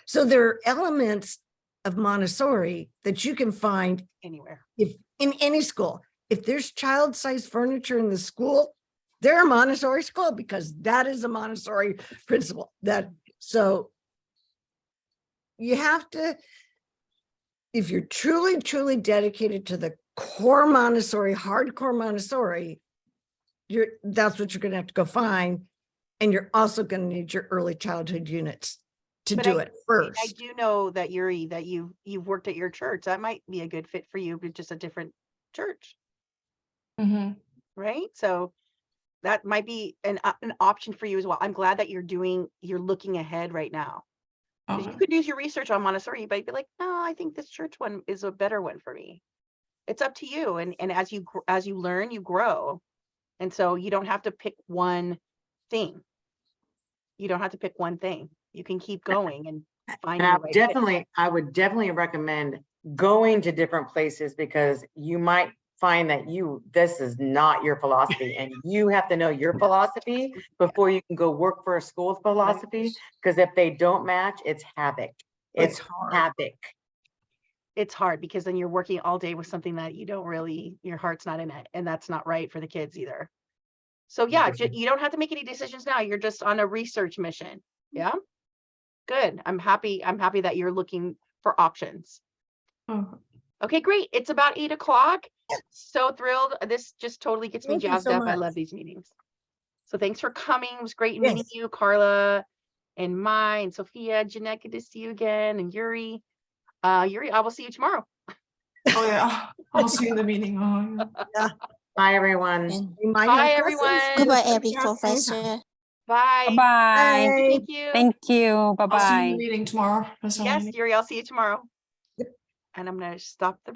So there are elements of Montessori that you can find Anywhere. If in any school. If there's child-sized furniture in the school, they're a Montessori school because that is a Montessori principle. So you have to, if you're truly, truly dedicated to the core Montessori, hardcore Montessori, that's what you're going to have to go find. And you're also going to need your early childhood units to do it first. I do know that Yuri, that you've worked at your church. That might be a good fit for you, but just a different church. Right? So that might be an option for you as well. I'm glad that you're looking ahead right now. You could do your research on Montessori, but you'd be like, no, I think this church one is a better one for me. It's up to you. And as you learn, you grow. And so you don't have to pick one thing. You don't have to pick one thing. You can keep going and find your way. I would definitely recommend going to different places, because you might find that this is not your philosophy, and you have to know your philosophy before you can go work for a school's philosophy. Because if they don't match, it's havoc. It's havoc. It's hard because then you're working all day with something that your heart's not in it, and that's not right for the kids either. So yeah, you don't have to make any decisions now. You're just on a research mission. Yeah. Good. I'm happy that you're looking for options. Okay, great. It's about 8 o'clock. So thrilled. This just totally gets me jazzed up. I love these meetings. So thanks for coming. It was great meeting you, Carla and Mai and Sophia. Jeanette, good to see you again. And Yuri. Yuri, I will see you tomorrow. Oh yeah, I'll see you in the meeting. Yeah. Bye, everyone. Bye, everyone. Goodbye, every professor. Bye. Bye. Thank you. Thank you. I'll see you in Bye-bye. the meeting tomorrow. Yes, Yuri, I'll see you tomorrow. And I'm going to stop the